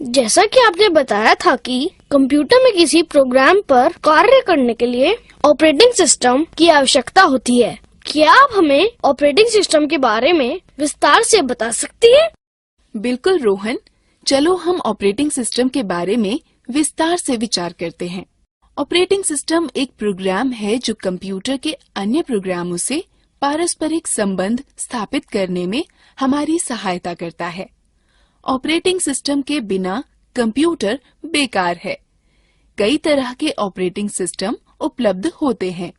जैसा कि आपने बताया था कि कंप्यूटर में किसी प्रोग्राम पर कार्य करने के लिए ऑपरेटिंग सिस्टम की आवश्यकता होती है। क्या आप हमें ऑपरेटिंग सिस्टम के बारे में विस्तार से बता सकती हैं? बिल्कुल रोहन, चलो हम ऑपरेटिंग सिस्टम के बारे में विस्तार से विचार करते हैं। ऑपरेटिंग सिस्टम एक प्रोग्राम है जो कंप्यूटर के अन्य प्रोग्रामों से पारस्परिक संबंध स्थापित करने में हमारी सहायता करता है। ऑपरेटिंग सिस्टम के बिना कंप्यूटर बेकार है। कई तरह के ऑपरेटिंग सिस्टम उपलब्ध होते हैं।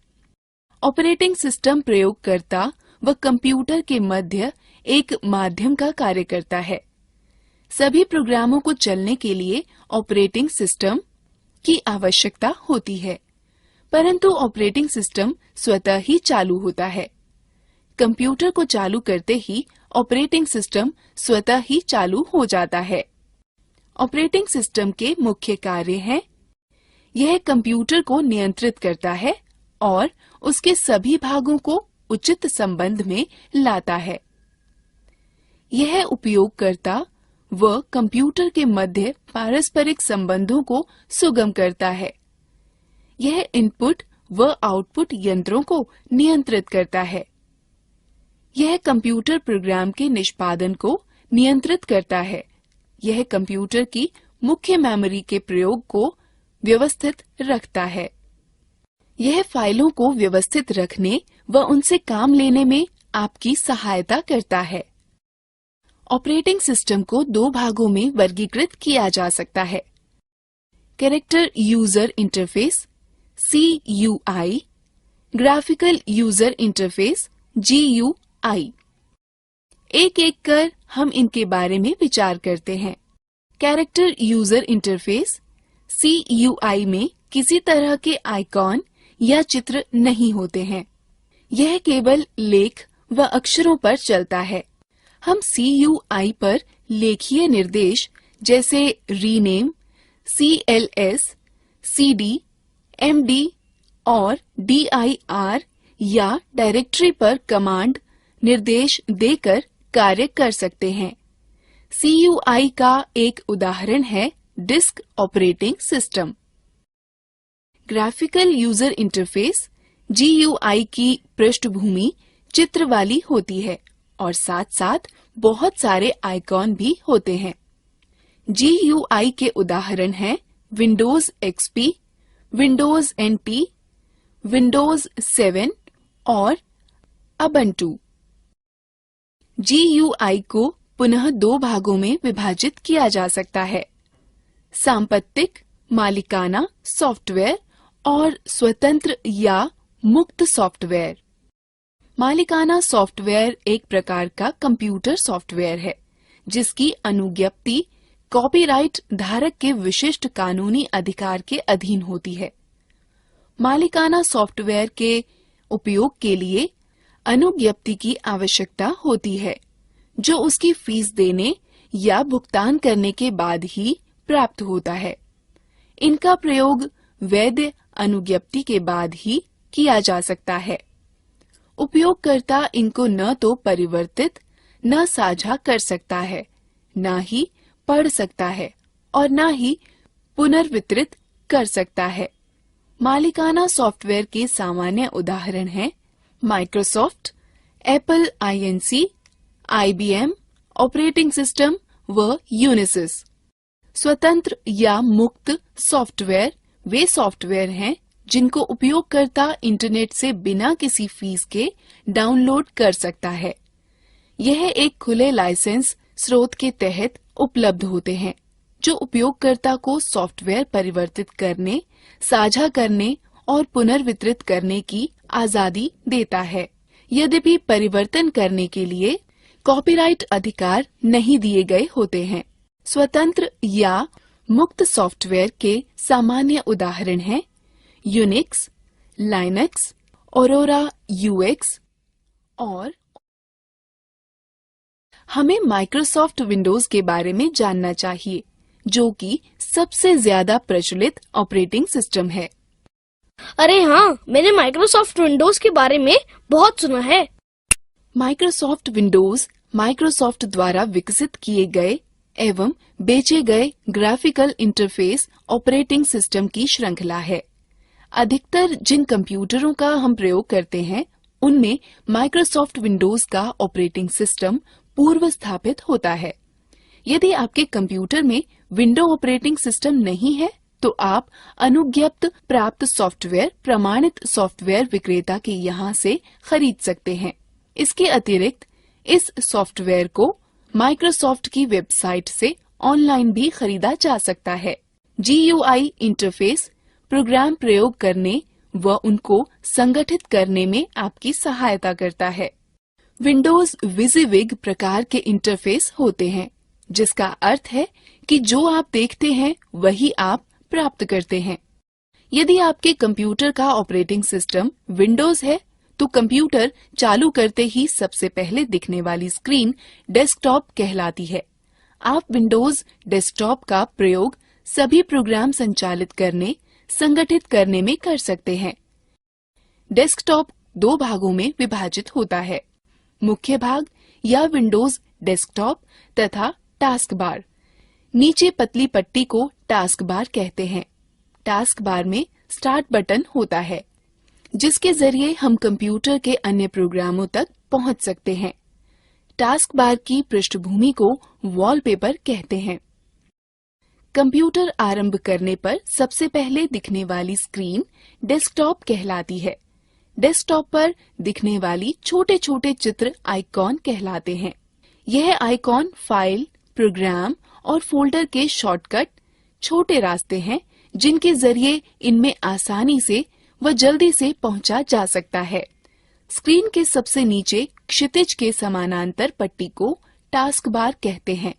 ऑपरेटिंग सिस्टम प्रयोगकर्ता व कंप्यूटर के मध्य एक माध्यम का कार्य करता है। सभी प्रोग्रामों को चलने के लिए ऑपरेटिंग सिस्टम की आवश्यकता होती है, परंतु ऑपरेटिंग सिस्टम स्वतः ही चालू होता है। कंप्यूटर को चालू करते ही ऑपरेटिंग सिस्टम स्वतः ही चालू हो जाता है। ऑपरेटिंग सिस्टम के मुख्य कार्य हैं: यह कंप्यूटर को नियंत्रित करता है और उसके सभी भागों को उचित संबंध में लाता है। यह उपयोगकर्ता व कंप्यूटर के मध्य पारस्परिक संबंधों को सुगम करता है। यह इनपुट व आउटपुट यंत्रों को नियंत्रित करता है। यह कंप्यूटर प्रोग्राम के निष्पादन को नियंत्रित करता है। यह कंप्यूटर की मुख्य मेमोरी के प्रयोग को व्यवस्थित रखता है। यह फाइलों को व्यवस्थित रखने व उनसे काम लेने में आपकी सहायता करता है। ऑपरेटिंग सिस्टम को दो भागों में वर्गीकृत किया जा सकता है: character user interface (CUI), graphical user interface (GUI). एक एक कर हम इनके बारे में विचार करते हैं। कैरेक्टर यूजर इंटरफेस (CUI) में किसी तरह के आइकॉन या चित्र नहीं होते हैं। यह केवल लेख व अक्षरों पर चलता है। हम CUI पर लेखीय निर्देश जैसे रीनेम, CLS, CD, MD और DIR या डायरेक्टरी पर कमांड निर्देश देकर कार्य कर सकते हैं। CUI का एक उदाहरण है disk operating system. Graphical user interface GUI की पृष्ठभूमि चित्र वाली होती है और साथ साथ बहुत सारे आइकॉन भी होते हैं। GUI के उदाहरण हैं Windows XP, Windows NT, Windows 7 और उबुंटू। GUI को पुनः दो भागों में विभाजित किया जा सकता है: सांपत्तिक मालिकाना सॉफ्टवेयर और स्वतंत्र या मुक्त सॉफ्टवेयर। मालिकाना सॉफ्टवेयर एक प्रकार का कंप्यूटर सॉफ्टवेयर है जिसकी अनुज्ञप्ति कॉपीराइट धारक के विशिष्ट कानूनी अधिकार के अधीन होती है। मालिकाना सॉफ्टवेयर के उपयोग के लिए अनुज्ञप्ति की आवश्यकता होती है, जो उसकी फीस देने या भुगतान करने के बाद ही प्राप्त होता है। इनका प्रयोग वैध अनुज्ञप्ति के बाद ही किया जा सकता है। उपयोगकर्ता इनको न तो परिवर्तित, न साझा कर सकता है, न ही पढ़ सकता है और न ही पुनर्वितरित कर सकता है। मालिकाना सॉफ्टवेयर के सामान्य उदाहरण हैं Microsoft, Apple INC, IBM operating system व यूनिसिस। स्वतंत्र या मुक्त सॉफ्टवेयर वे सॉफ्टवेयर हैं जिनको उपयोगकर्ता इंटरनेट से बिना किसी फीस के डाउनलोड कर सकता है। यह एक खुले लाइसेंस स्रोत के तहत उपलब्ध होते हैं, जो उपयोगकर्ता को सॉफ्टवेयर परिवर्तित करने, साझा करने और पुनर्वितरित करने की आजादी देता है। यद्यपि परिवर्तन करने के लिए कॉपीराइट अधिकार नहीं दिए गए होते हैं। स्वतंत्र या मुक्त सॉफ्टवेयर के सामान्य उदाहरण हैं यूनिक्स, लाइनक्स, ऑरोरा UX और हमें माइक्रोसॉफ्ट विंडोज के बारे में जानना चाहिए, जो कि सबसे ज्यादा प्रचलित ऑपरेटिंग सिस्टम है। अरे हाँ, मैंने माइक्रोसॉफ्ट विंडोज के बारे में बहुत सुना है। माइक्रोसॉफ्ट विंडोज माइक्रोसॉफ्ट द्वारा विकसित किए गए एवं बेचे गए ग्राफिकल इंटरफेस ऑपरेटिंग सिस्टम की श्रृंखला है। अधिकतर जिन कंप्यूटरों का हम प्रयोग करते हैं उनमें माइक्रोसॉफ्ट विंडोज का ऑपरेटिंग सिस्टम पूर्व स्थापित होता है। यदि आपके कंप्यूटर में विंडो ऑपरेटिंग सिस्टम नहीं है तो आप अनुज्ञप्त प्राप्त सॉफ्टवेयर प्रमाणित सॉफ्टवेयर विक्रेता के यहाँ से खरीद सकते हैं। इसके अतिरिक्त इस सॉफ्टवेयर को माइक्रोसॉफ्ट की वेबसाइट से ऑनलाइन भी खरीदा जा सकता है। GUI इंटरफेस प्रोग्राम प्रयोग करने व उनको संगठित करने में आपकी सहायता करता है। विंडोज विजिविग प्रकार के इंटरफेस होते हैं, जिसका अर्थ है कि जो आप देखते हैं वही आप प्राप्त करते हैं। यदि आपके कंप्यूटर का ऑपरेटिंग सिस्टम विंडोज है तो कंप्यूटर चालू करते ही सबसे पहले दिखने वाली स्क्रीन डेस्कटॉप कहलाती है। आप विंडोज डेस्कटॉप का प्रयोग सभी प्रोग्राम संचालित करने, संगठित करने में कर सकते हैं। डेस्कटॉप 2 भागों में विभाजित होता है, मुख्य भाग या विंडोज डेस्कटॉप तथा टास्क बार। नीचे पतली पट्टी को टास्क बार कहते हैं। टास्क बार में स्टार्ट बटन होता है, जिसके जरिए हम कंप्यूटर के अन्य प्रोग्रामों तक पहुंच सकते हैं। टास्क बार की पृष्ठभूमि को वॉलपेपर कहते हैं। कंप्यूटर आरंभ करने पर सबसे पहले दिखने वाली स्क्रीन डेस्कटॉप कहलाती है। डेस्कटॉप पर दिखने वाली छोटे छोटे चित्र आइकॉन कहलाते हैं। यह आइकॉन फाइल, प्रोग्राम और फोल्डर के शॉर्टकट छोटे रास्ते हैं जिनके जरिए इनमें आसानी से व जल्दी से पहुंचा जा सकता है। स्क्रीन के सबसे नीचे क्षितिज के समानांतर पट्टी को टास्क बार कहते हैं।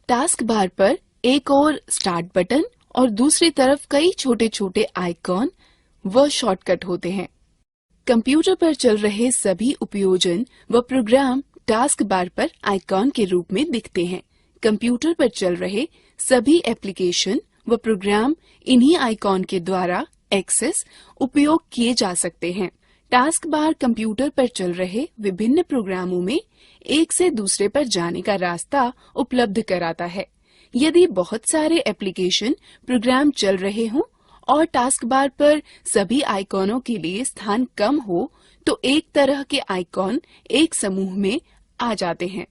टास्क बार पर एक और स्टार्ट बटन और दूसरी तरफ कई छोटे छोटे आइकॉन व शॉर्टकट होते हैं। कंप्यूटर पर चल रहे सभी उपयोजन व प्रोग्राम टास्क बार पर आइकॉन के रूप में दिखते हैं। कंप्यूटर पर चल रहे सभी एप्लीकेशन व प्रोग्राम इन्हीं आइकॉन के द्वारा एक्सेस उपयोग किए जा सकते हैं। टास्क बार कंप्यूटर पर चल रहे विभिन्न प्रोग्रामों में एक से दूसरे पर जाने का रास्ता उपलब्ध कराता है। यदि बहुत सारे एप्लीकेशन प्रोग्राम चल रहे हों और टास्क बार पर सभी आइकॉनों के लिए स्थान कम हो तो एक तरह के आइकॉन एक समूह में आ जाते हैं।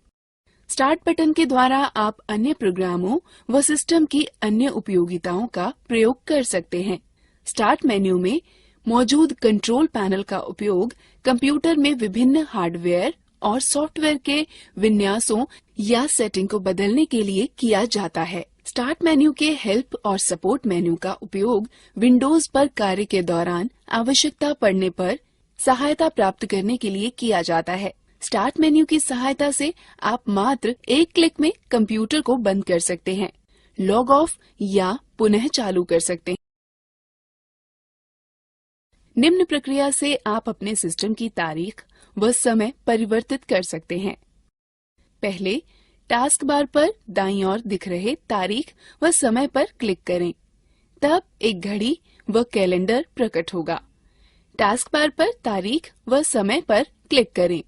स्टार्ट बटन के द्वारा आप अन्य प्रोग्रामों व सिस्टम की अन्य उपयोगिताओं का प्रयोग कर सकते हैं। स्टार्ट मेन्यू में मौजूद कंट्रोल पैनल का उपयोग कंप्यूटर में विभिन्न हार्डवेयर और सॉफ्टवेयर के विन्यासों या सेटिंग को बदलने के लिए किया जाता है। स्टार्ट मेन्यू के हेल्प और सपोर्ट मेन्यू का उपयोग विंडोज पर कार्य के दौरान आवश्यकता पड़ने पर सहायता प्राप्त करने के लिए किया जाता है। स्टार्ट मेन्यू की सहायता से आप मात्र एक क्लिक में कंप्यूटर को बंद कर सकते हैं, लॉग ऑफ या पुनः चालू कर सकते हैं। निम्न प्रक्रिया से आप अपने सिस्टम की तारीख व समय परिवर्तित कर सकते हैं। पहले टास्क बार पर दाईं ओर दिख रहे तारीख व समय पर क्लिक करें, तब एक घड़ी व कैलेंडर प्रकट होगा। टास्क बार पर तारीख व समय पर क्लिक करें,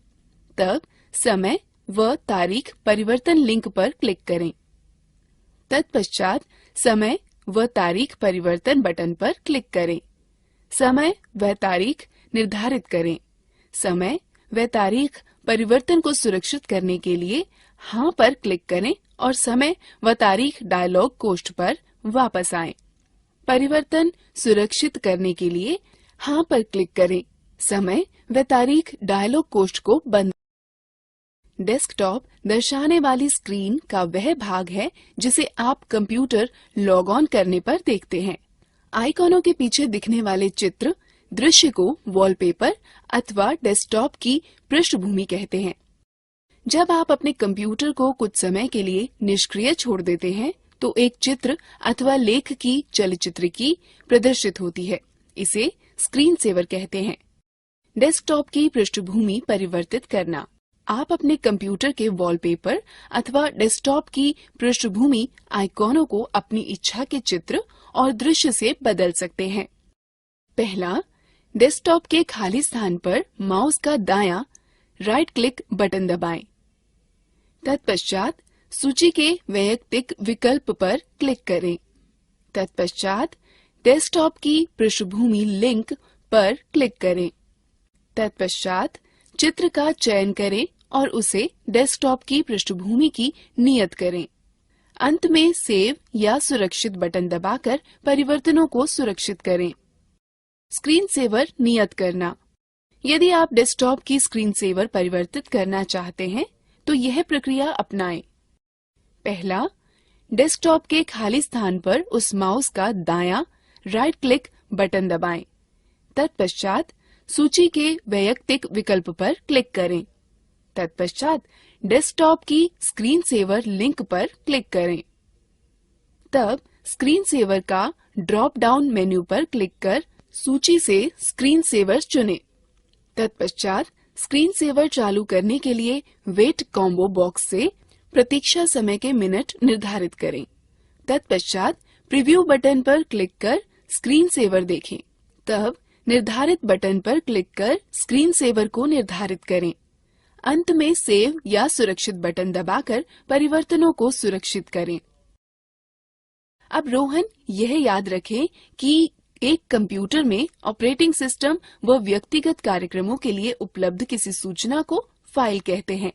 तब समय व तारीख परिवर्तन लिंक पर क्लिक करें। तत्पश्चात समय व तारीख परिवर्तन बटन पर क्लिक करें। समय व तारीख निर्धारित करें। समय व तारीख परिवर्तन को सुरक्षित करने के लिए हाँ पर क्लिक करें और समय व तारीख डायलॉग कोष्ठ पर वापस आएं। परिवर्तन सुरक्षित करने के लिए हाँ पर क्लिक करें। समय व तारीख डायलॉग कोष्ठ को बंद। डेस्कटॉप दर्शाने वाली स्क्रीन का वह भाग है जिसे आप कंप्यूटर लॉग ऑन करने पर देखते हैं। आइकॉनों के पीछे दिखने वाले चित्र दृश्य को वॉलपेपर अथवा डेस्कटॉप की पृष्ठभूमि कहते हैं। जब आप अपने कंप्यूटर को कुछ समय के लिए निष्क्रिय छोड़ देते हैं तो एक चित्र अथवा लेख की चलचित्र की प्रदर्शित होती है। इसे स्क्रीन सेवर कहते हैं। डेस्कटॉप की पृष्ठभूमि परिवर्तित करना। आप अपने कंप्यूटर के वॉलपेपर अथवा डेस्कटॉप की पृष्ठभूमि आइकॉनों को अपनी इच्छा के चित्र और दृश्य से बदल सकते हैं। पहला, डेस्कटॉप के खाली स्थान पर माउस का दायां राइट क्लिक बटन दबाएं। तत्पश्चात सूची के वैयक्तिक विकल्प पर क्लिक करें। तत्पश्चात डेस्कटॉप की पृष्ठभूमि लिंक पर क्लिक करें। तत्पश्चात चित्र का चयन करें और उसे डेस्कटॉप की पृष्ठभूमि की नियत करें। अंत में सेव या सुरक्षित बटन दबाकर परिवर्तनों को सुरक्षित करें। स्क्रीन सेवर नियत करना। यदि आप डेस्कटॉप की स्क्रीन सेवर परिवर्तित करना चाहते हैं तो यह प्रक्रिया अपनाएं। पहला, डेस्कटॉप के खाली स्थान पर उस माउस का दायां राइट क्लिक बटन दबाएं। तत्पश्चात सूची के वैयक्तिक विकल्प पर क्लिक करें। तत्पश्चात डेस्कटॉप की स्क्रीन सेवर लिंक पर क्लिक करें। तब स्क्रीन सेवर का ड्रॉप डाउन मेन्यू पर क्लिक कर सूची से स्क्रीन सेवर चुनें। तत्पश्चात स्क्रीन सेवर चालू करने के लिए वेट कॉम्बो बॉक्स से प्रतीक्षा समय के मिनट निर्धारित करें। तत्पश्चात प्रीव्यू बटन पर क्लिक कर स्क्रीन सेवर देखें। तब निर्धारित बटन पर क्लिक कर स्क्रीन सेवर को निर्धारित करें। अंत में सेव या सुरक्षित बटन दबाकर परिवर्तनों को सुरक्षित करें। अब रोहन, यह याद रखें कि एक कंप्यूटर में ऑपरेटिंग सिस्टम व व्यक्तिगत कार्यक्रमों के लिए उपलब्ध किसी सूचना को फाइल कहते हैं।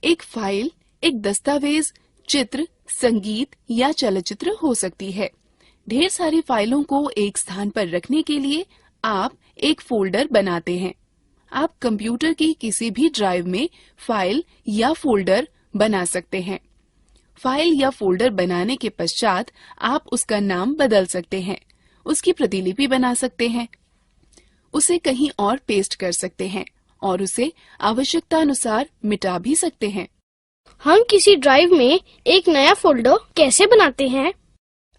एक फाइल एक दस्तावेज, चित्र, संगीत या चलचित्र हो सकती है। ढेर सारी फाइलों को एक स्थान पर रखने के लिए आप एक फोल्डर बनाते हैं। आप कंप्यूटर की किसी भी ड्राइव में फाइल या फोल्डर बना सकते हैं। फाइल या फोल्डर बनाने के पश्चात आप उसका नाम बदल सकते हैं, उसकी प्रतिलिपि बना सकते हैं, उसे कहीं और पेस्ट कर सकते हैं और उसे आवश्यकतानुसार मिटा भी सकते हैं। हम किसी ड्राइव में एक नया फोल्डर कैसे बनाते हैं?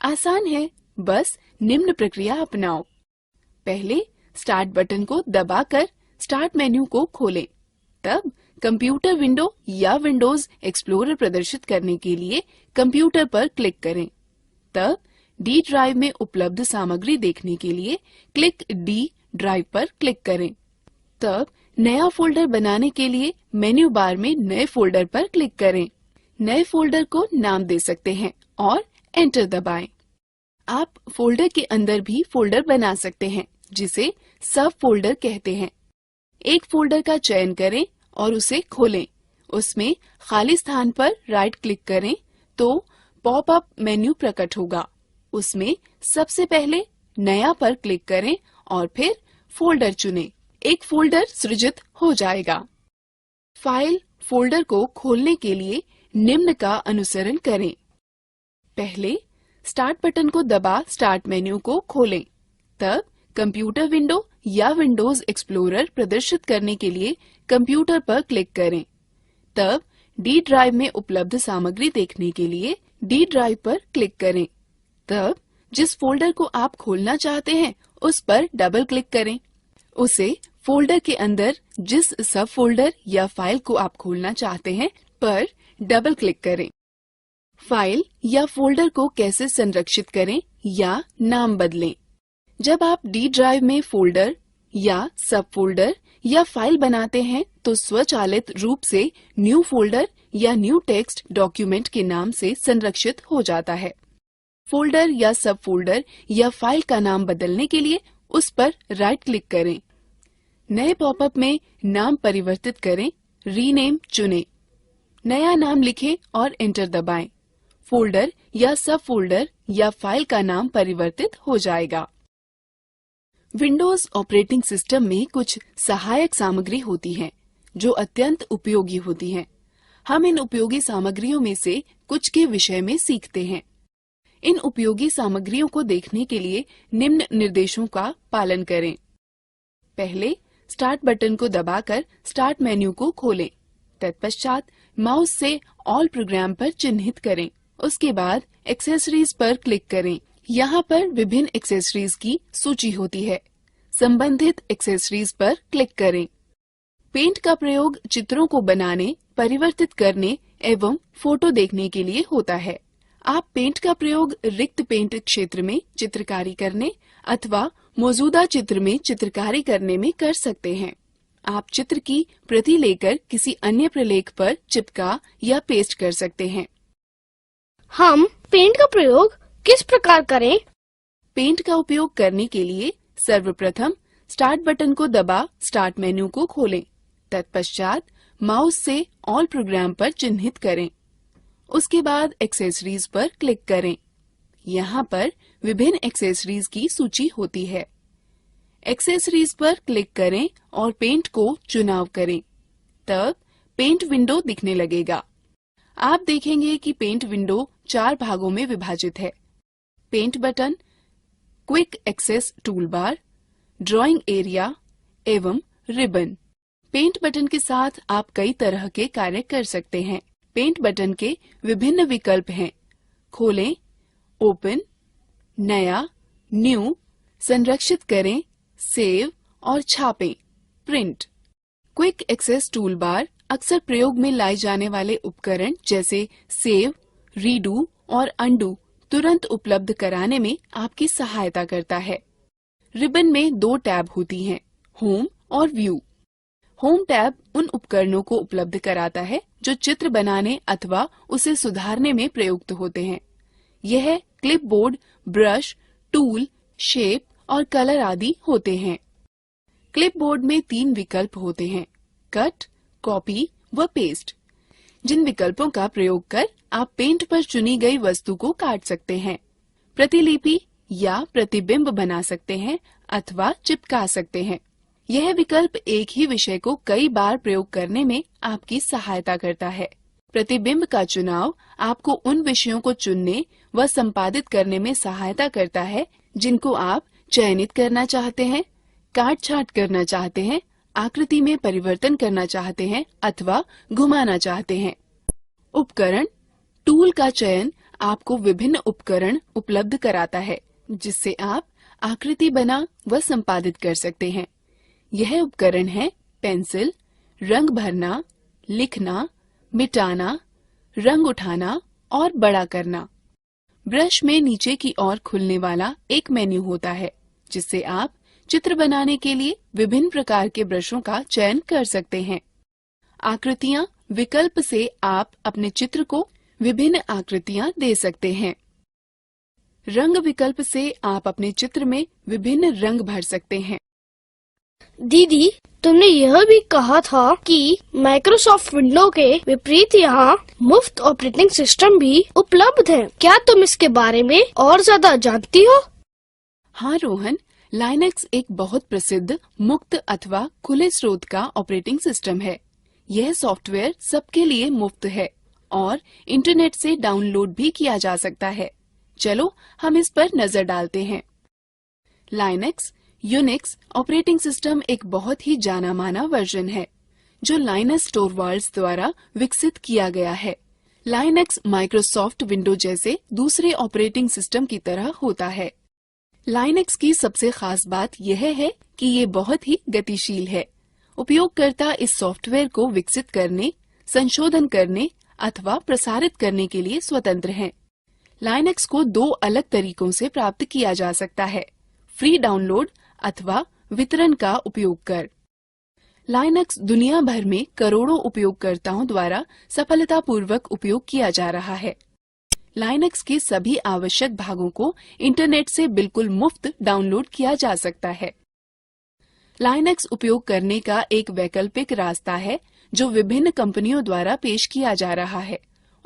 आसान है, बस निम्न प्रक्रिया अपनाओ। पहले स्टार्ट बटन को दबाकर स्टार्ट मेन्यू को खोलें। तब कंप्यूटर विंडो या विंडोज एक्सप्लोरर प्रदर्शित करने के लिए कंप्यूटर पर क्लिक करें। तब डी ड्राइव में उपलब्ध सामग्री देखने के लिए क्लिक डी ड्राइव पर क्लिक करें। तब नया फोल्डर बनाने के लिए मेन्यू बार में नए फोल्डर पर क्लिक करें। नए फोल्डर को नाम दे सकते हैं और एंटर दबाएं। आप फोल्डर के अंदर भी फोल्डर बना सकते हैं, जिसे सब फोल्डर कहते हैं। एक फोल्डर का चयन करें और उसे खोलें। उसमें खाली स्थान पर राइट क्लिक करें तो पॉपअप मेन्यू प्रकट होगा। उसमें सबसे पहले नया पर क्लिक करें और फिर फोल्डर चुनें। एक फोल्डर सृजित हो जाएगा। फाइल फोल्डर को खोलने के लिए निम्न का अनुसरण करें। पहले स्टार्ट बटन को दबा स्टार्ट मेन्यू को खोलें। तब कंप्यूटर विंडो या विंडोज एक्सप्लोरर प्रदर्शित करने के लिए कंप्यूटर पर क्लिक करें। तब डी ड्राइव में उपलब्ध सामग्री देखने के लिए डी ड्राइव पर क्लिक करें। तब जिस फोल्डर को आप खोलना चाहते हैं उस पर डबल क्लिक करें। उसे फोल्डर के अंदर जिस सब फोल्डर या फाइल को आप खोलना चाहते हैं पर डबल क्लिक करें। फाइल या फोल्डर को कैसे संरक्षित करें या नाम बदलें। जब आप डी ड्राइव में फोल्डर या सब फोल्डर या फाइल बनाते हैं तो स्वचालित रूप से न्यू फोल्डर या न्यू टेक्स्ट डॉक्यूमेंट के नाम से संरक्षित हो जाता है। फोल्डर या सब फोल्डर या फाइल का नाम बदलने के लिए उस पर राइट क्लिक करें। नए पॉपअप में नाम परिवर्तित करें, रीनेम चुनें। नया नाम लिखें और एंटर दबाएं। फोल्डर या सब फोल्डर या फाइल का नाम परिवर्तित हो जाएगा। विंडोज ऑपरेटिंग सिस्टम में कुछ सहायक सामग्री होती है जो अत्यंत उपयोगी होती हैं। हम इन उपयोगी सामग्रियों में से कुछ के विषय में सीखते हैं। इन उपयोगी सामग्रियों को देखने के लिए निम्न निर्देशों का पालन करें। पहले स्टार्ट बटन को दबाकर स्टार्ट मेन्यू को खोलें। तत्पश्चात माउस से ऑल प्रोग्राम पर चिन्हित करें। उसके बाद एक्सेसरीज पर क्लिक करें। यहाँ पर विभिन्न एक्सेसरीज की सूची होती है। संबंधित एक्सेसरीज पर क्लिक करें। पेंट का प्रयोग चित्रों को बनाने, परिवर्तित करने एवं फोटो देखने के लिए होता है। आप पेंट का प्रयोग रिक्त पेंट क्षेत्र में चित्रकारी करने अथवा मौजूदा चित्र में चित्रकारी करने में कर सकते हैं। आप चित्र की प्रति लेकर किसी अन्य प्रलेख पर चिपका या पेस्ट कर सकते हैं। हम पेंट का प्रयोग किस प्रकार करें? पेंट का उपयोग करने के लिए सर्वप्रथम स्टार्ट बटन को दबा स्टार्ट मेन्यू को खोलें। तत्पश्चात माउस से ऑल प्रोग्राम पर चिन्हित करें। उसके बाद एक्सेसरीज पर क्लिक करें। यहाँ पर विभिन्न एक्सेसरीज की सूची होती है। एक्सेसरीज पर क्लिक करें और पेंट को चुनाव करें। तब पेंट विंडो दिखने लगेगा। आप देखेंगे कि पेंट विंडो 4 भागों में विभाजित है। Paint button, quick access tool bar, drawing area एवं रिबन। पेंट बटन के साथ आप कई तरह के कार्य कर सकते हैं। पेंट बटन के विभिन्न विकल्प हैं। खोलें, ओपन, नया, न्यू, संरक्षित करें, सेव और छापें, print. Quick access tool bar अक्सर प्रयोग में लाए जाने वाले उपकरण जैसे सेव, रीडू और अंडू तुरंत उपलब्ध कराने में आपकी सहायता करता है। रिबन में 2 टैब होती हैं, होम और व्यू। होम टैब उन उपकरणों को उपलब्ध कराता है जो चित्र बनाने अथवा उसे सुधारने में प्रयुक्त होते हैं। यह क्लिपबोर्ड, ब्रश, टूल, शेप और कलर आदि होते हैं। क्लिपबोर्ड में 3 विकल्प होते हैं, कट, कॉपी व पेस्ट, जिन विकल्पों का प्रयोग कर आप पेंट पर चुनी गई वस्तु को काट सकते हैं, प्रतिलिपि या प्रतिबिंब बना सकते हैं अथवा चिपका सकते हैं। यह विकल्प एक ही विषय को कई बार प्रयोग करने में आपकी सहायता करता है। प्रतिबिंब का चुनाव आपको उन विषयों को चुनने व संपादित करने में सहायता करता है जिनको आप चयनित करना चाहते हैं, काट छांट करना चाहते हैं, आकृति में परिवर्तन करना चाहते हैं अथवा घुमाना चाहते हैं। उपकरण, टूल का चयन आपको विभिन्न उपकरण उपलब्ध कराता है जिससे आप आकृति बना व संपादित कर सकते हैं। यह उपकरण है पेंसिल, रंग भरना, लिखना, मिटाना, रंग उठाना और बड़ा करना। ब्रश में नीचे की ओर खुलने वाला एक मेन्यू होता है जिससे आप चित्र बनाने के लिए विभिन्न प्रकार के ब्रशों का चयन कर सकते हैं। आकृतियां विकल्प से आप अपने चित्र को विभिन्न आकृतियां दे सकते हैं। रंग विकल्प से आप अपने चित्र में विभिन्न रंग भर सकते हैं। दीदी, तुमने यह भी कहा था कि माइक्रोसॉफ्ट विंडो के विपरीत यहाँ मुफ्त ऑपरेटिंग सिस्टम भी उपलब्ध है। क्या तुम इसके बारे में और ज्यादा जानती हो? हाँ रोहन, लाइनक्स एक बहुत प्रसिद्ध मुक्त अथवा खुले स्रोत का ऑपरेटिंग सिस्टम है। यह सॉफ्टवेयर सबके लिए मुफ्त है और इंटरनेट से डाउनलोड भी किया जा सकता है। चलो हम इस पर नजर डालते हैं। लाइनक्स यूनिक्स ऑपरेटिंग सिस्टम एक बहुत ही जाना माना वर्जन है जो लाइनस टोरवाल्ड्स द्वारा विकसित किया गया है। लाइनक्स माइक्रोसॉफ्ट विंडो जैसे दूसरे ऑपरेटिंग सिस्टम की तरह होता है। लाइनक्स की सबसे खास बात यह है कि ये बहुत ही गतिशील है। उपयोगकर्ता इस सॉफ्टवेयर को विकसित करने, संशोधन करने अथवा प्रसारित करने के लिए स्वतंत्र हैं। लाइनक्स को 2 अलग तरीकों से प्राप्त किया जा सकता है, फ्री डाउनलोड अथवा वितरण का उपयोग कर। लाइनक्स दुनिया भर में करोड़ों उपयोगकर्ताओं द्वारा सफलतापूर्वक उपयोग किया जा रहा है। लाइनक्स के सभी आवश्यक भागों को इंटरनेट से बिल्कुल मुफ्त डाउनलोड किया जा सकता है। लाइनक्स उपयोग करने का एक वैकल्पिक रास्ता है जो विभिन्न कंपनियों द्वारा पेश किया जा रहा है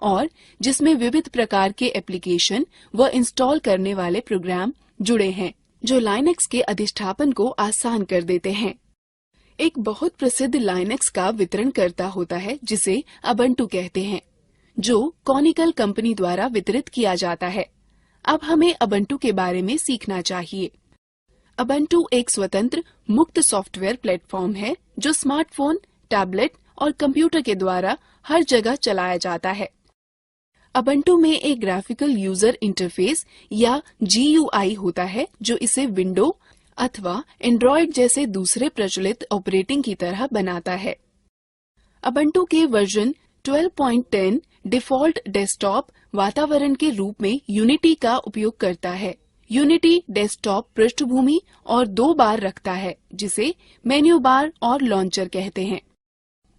और जिसमें विविध प्रकार के एप्लीकेशन व इंस्टॉल करने वाले प्रोग्राम जुड़े हैं जो लाइनक्स के अधिष्ठापन को आसान कर देते हैं। एक बहुत प्रसिद्ध लाइनक्स का वितरणकर्ता होता है जिसे अबंटू कहते हैं, जो कॉनिकल कंपनी द्वारा वितरित किया जाता है। अब हमें अबंटू के बारे में सीखना चाहिए। अबंटू एक स्वतंत्र मुक्त सॉफ्टवेयर प्लेटफॉर्म है जो स्मार्टफोन, टैबलेट और कंप्यूटर के द्वारा हर जगह चलाया जाता है। अबंटू में एक ग्राफिकल यूजर इंटरफेस या GUI होता है जो इसे विंडो अथवा एंड्रॉयड जैसे दूसरे प्रचलित ऑपरेटिंग की तरह बनाता है। अबंटू के वर्जन 12.10 डिफॉल्ट डेस्कटॉप वातावरण के रूप में यूनिटी का उपयोग करता है। यूनिटी डेस्कटॉप पृष्ठभूमि और 2 बार रखता है जिसे मेन्यू बार और लॉन्चर कहते हैं।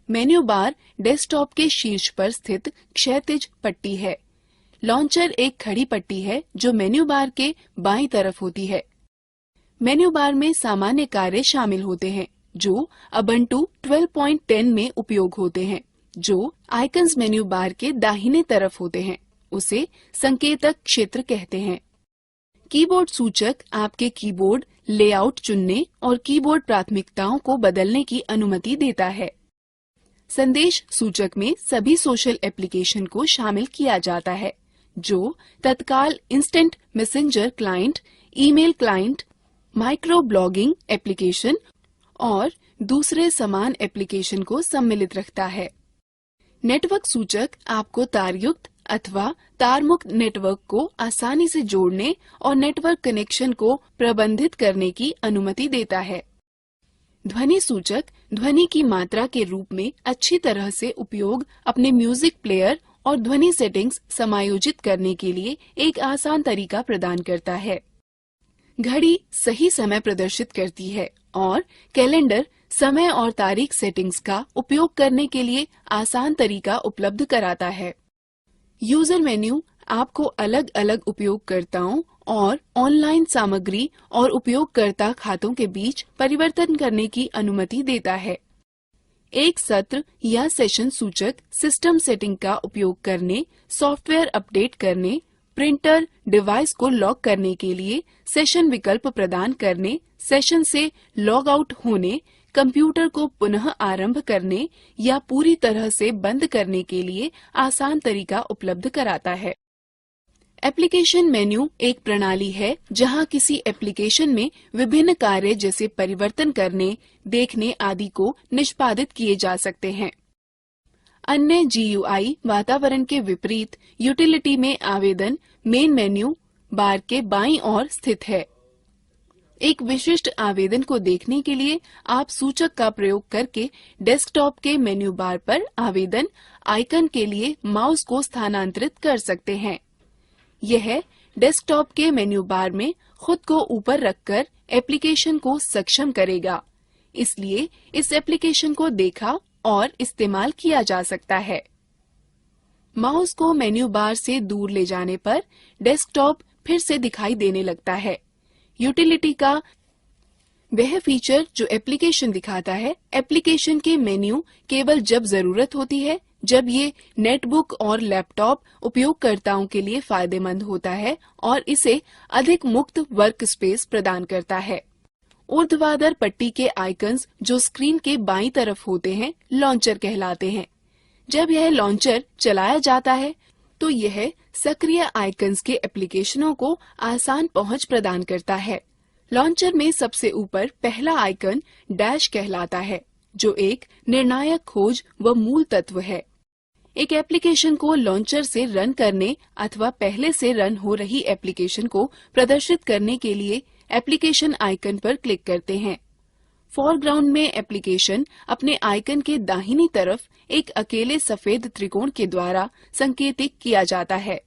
मेन्यू बार डेस्कटॉप के शीर्ष पर स्थित क्षैतिज पट्टी है। लॉन्चर एक खड़ी पट्टी है जो मेन्यू बार के बाईं तरफ होती है। मेन्यू बार में सामान्य कार्य शामिल होते हैं जो उबुंटू 12.10 में उपयोग होते हैं। जो आइकन्स मेन्यू बार के दाहिने तरफ होते हैं उसे संकेतक क्षेत्र कहते हैं। कीबोर्ड सूचक आपके कीबोर्ड लेआउट चुनने और कीबोर्ड प्राथमिकताओं को बदलने की अनुमति देता है। संदेश सूचक में सभी सोशल एप्लीकेशन को शामिल किया जाता है जो तत्काल instant messenger client, email client, micro blogging application और दूसरे समान एप्लीकेशन को सम्मिलित रखता है। नेटवर्क सूचक आपको तारयुक्त अथवा तारमुक्त नेटवर्क को आसानी से जोड़ने और नेटवर्क कनेक्शन को प्रबंधित करने की अनुमति देता है। ध्वनि सूचक ध्वनि की मात्रा के रूप में अच्छी तरह से उपयोग अपने म्यूजिक प्लेयर और ध्वनि सेटिंग्स समायोजित करने के लिए एक आसान तरीका प्रदान करता है। घड़ी सही समय प्रदर्शित करती है और कैलेंडर समय और तारीख सेटिंग्स का उपयोग करने के लिए आसान तरीका उपलब्ध कराता है। यूजर मेन्यू आपको अलग अलग उपयोगकर्ताओं और ऑनलाइन सामग्री और उपयोगकर्ता खातों के बीच परिवर्तन करने की अनुमति देता है। एक सत्र या सेशन सूचक सिस्टम सेटिंग का उपयोग करने, सॉफ्टवेयर अपडेट करने, प्रिंटर डिवाइस को लॉक करने के लिए सेशन विकल्प प्रदान करने, सेशन से लॉग आउट होने, कंप्यूटर को पुनः आरंभ करने या पूरी तरह से बंद करने के लिए आसान तरीका उपलब्ध कराता है। एप्लीकेशन मेन्यू एक प्रणाली है जहां किसी एप्लीकेशन में विभिन्न कार्य जैसे परिवर्तन करने, देखने आदि को निष्पादित किए जा सकते हैं। अन्य GUI वातावरण के विपरीत यूटिलिटी में आवेदन मेन मेन्यू बार के बाईं ओर स्थित है। एक विशिष्ट आवेदन को देखने के लिए आप सूचक का प्रयोग करके डेस्कटॉप के मेन्यू बार पर आवेदन आइकन के लिए माउस को स्थानांतरित कर सकते हैं। यह डेस्कटॉप के मेन्यू बार में खुद को ऊपर रखकर एप्लीकेशन को सक्षम करेगा, इसलिए इस एप्लीकेशन को देखा और इस्तेमाल किया जा सकता है। माउस को मेन्यू बार से दूर ले जाने पर डेस्कटॉप फिर से दिखाई देने लगता है। यूटिलिटी का वह फीचर जो एप्लीकेशन दिखाता है, एप्लीकेशन के मेन्यू केवल जब जरूरत होती है, जब ये नेटबुक और लैपटॉप उपयोगकर्ताओं के लिए फायदेमंद होता है और इसे अधिक मुक्त वर्क स्पेस प्रदान करता है। ऊर्ध्वाधर पट्टी के आइकन्स जो स्क्रीन के बाईं तरफ होते हैं लॉन्चर कहलाते हैं। जब यह लॉन्चर चलाया जाता है तो यह सक्रिय आइकन्स के एप्लीकेशनों को आसान पहुंच प्रदान करता है। लॉन्चर में सबसे ऊपर पहला आइकन डैश कहलाता है जो एक निर्णायक खोज व मूल तत्व है। एक एप्लीकेशन को लॉन्चर से रन करने अथवा पहले से रन हो रही एप्लीकेशन को प्रदर्शित करने के लिए एप्लीकेशन आइकन पर क्लिक करते हैं। फोरग्राउंड में एप्लीकेशन अपने आइकन के दाहिनी तरफ एक अकेले सफेद त्रिकोण के द्वारा संकेतित किया जाता है।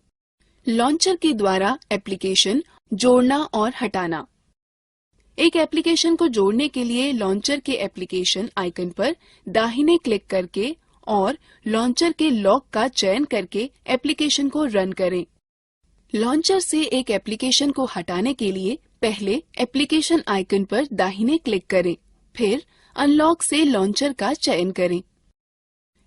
लॉन्चर के द्वारा एप्लीकेशन जोड़ना और हटाना। एक एप्लीकेशन को जोड़ने के लिए लॉन्चर के एप्लीकेशन आइकन पर दाहिने क्लिक करके और लॉन्चर के लॉक का चयन करके एप्लीकेशन को रन करें। लॉन्चर से एक एप्लीकेशन को हटाने के लिए पहले एप्लीकेशन आइकन पर दाहिने क्लिक करें, फिर अनलॉक से लॉन्चर का चयन करें।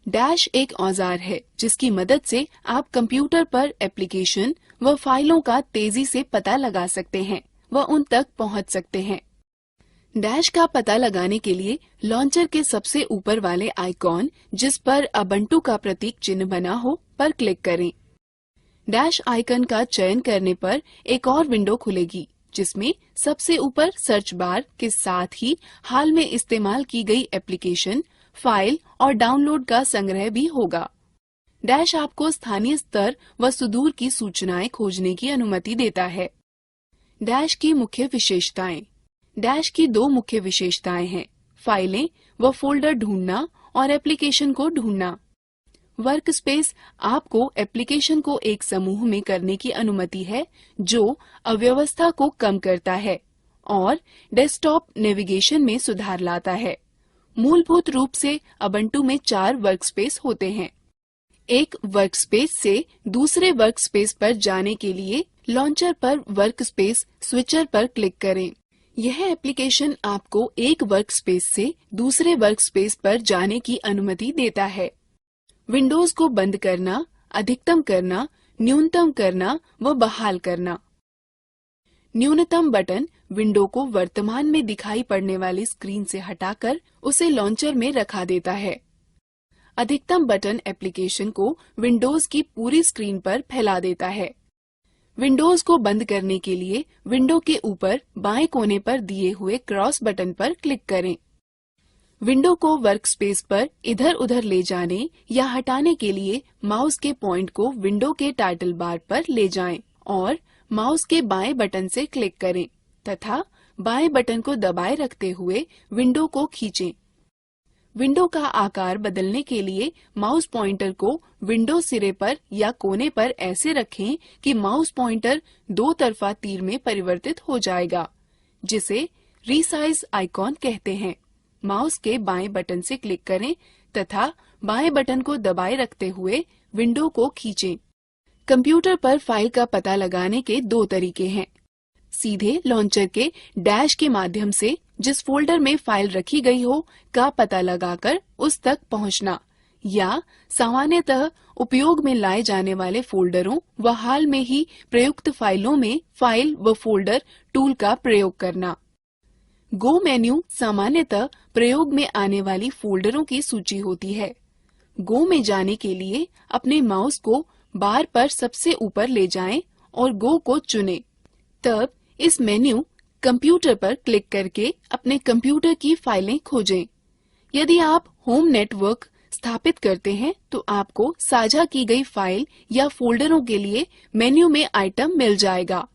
डैश एक औजार है जिसकी मदद से आप कंप्यूटर पर एप्लीकेशन व फाइलों का तेजी से पता लगा सकते हैं व उन तक पहुंच सकते हैं। डैश का पता लगाने के लिए लॉन्चर के सबसे ऊपर वाले आइकॉन जिस पर उबुंटू का प्रतीक चिन्ह बना हो पर क्लिक करें। डैश आइकन का चयन करने पर एक और विंडो खुलेगी जिसमें सबसे ऊपर सर्च बार के साथ ही हाल में इस्तेमाल की गई एप्लीकेशन, फाइल और डाउनलोड का संग्रह भी होगा। डैश आपको स्थानीय स्तर व सुदूर की सूचनाएं खोजने की अनुमति देता है। डैश की मुख्य विशेषताएं। डैश की दो मुख्य विशेषताएं हैं, फाइलें व फोल्डर ढूंढना और एप्लीकेशन को ढूंढना। वर्क स्पेस आपको एप्लीकेशन को एक समूह में करने की अनुमति है जो अव्यवस्था को कम करता है और डेस्कटॉप नेविगेशन में सुधार लाता है। मूलभूत रूप से उबुंटू में 4 वर्क स्पेस होते हैं। एक वर्कस्पेस से दूसरे वर्कस्पेस पर जाने के लिए लॉन्चर पर वर्कस्पेस स्विचर पर क्लिक करें। यह एप्लीकेशन आपको एक वर्कस्पेस से दूसरे वर्कस्पेस पर जाने की अनुमति देता है। विंडोज को बंद करना, अधिकतम करना, न्यूनतम करना व बहाल करना। न्यूनतम बटन विंडो को वर्तमान में दिखाई पड़ने वाली स्क्रीन से हटाकर उसे लॉन्चर में रखा देता है। अधिकतम बटन एप्लीकेशन को विंडोज की पूरी स्क्रीन पर फैला देता है। विंडोज को बंद करने के लिए विंडो के ऊपर बाएं कोने पर दिए हुए क्रॉस बटन पर क्लिक करें। विंडो को वर्कस्पेस पर इधर उधर ले जाने या हटाने के लिए माउस के पॉइंट को विंडो के टाइटल बार पर ले जाएं और माउस के बाएं बटन से क्लिक करें तथा बाएं बटन को दबाए रखते हुए विंडो को खींचें। विंडो का आकार बदलने के लिए माउस पॉइंटर को विंडो सिरे पर या कोने पर ऐसे रखें कि माउस पॉइंटर दो तरफा तीर में परिवर्तित हो जाएगा, जिसे रीसाइज आइकॉन कहते हैं। माउस के बाएं बटन से क्लिक करें तथा बाएं बटन को दबाए रखते हुए विंडो को खींचें। कंप्यूटर पर फाइल का पता लगाने के दो तरीके हैं। सीधे लॉन्चर के डैश के माध्यम से जिस फोल्डर में फाइल रखी गई हो का पता लगाकर उस तक पहुंचना, या सामान्यतः उपयोग में लाए जाने वाले फोल्डरों व हाल में ही प्रयुक्त फाइलों में फाइल व फोल्डर टूल का प्रयोग करना। गो मेन्यू सामान्यतः प्रयोग में आने वाली फोल्डरों की सूची होती है। गो में जाने के लिए अपने माउस को बार पर सबसे ऊपर ले जाएं और गो को चुनें। तब इस मेन्यू कंप्यूटर पर क्लिक करके अपने कंप्यूटर की फाइलें खोजें। यदि आप होम नेटवर्क स्थापित करते हैं तो आपको साझा की गई फाइल या फोल्डरों के लिए मेन्यू में आइटम मिल जाएगा।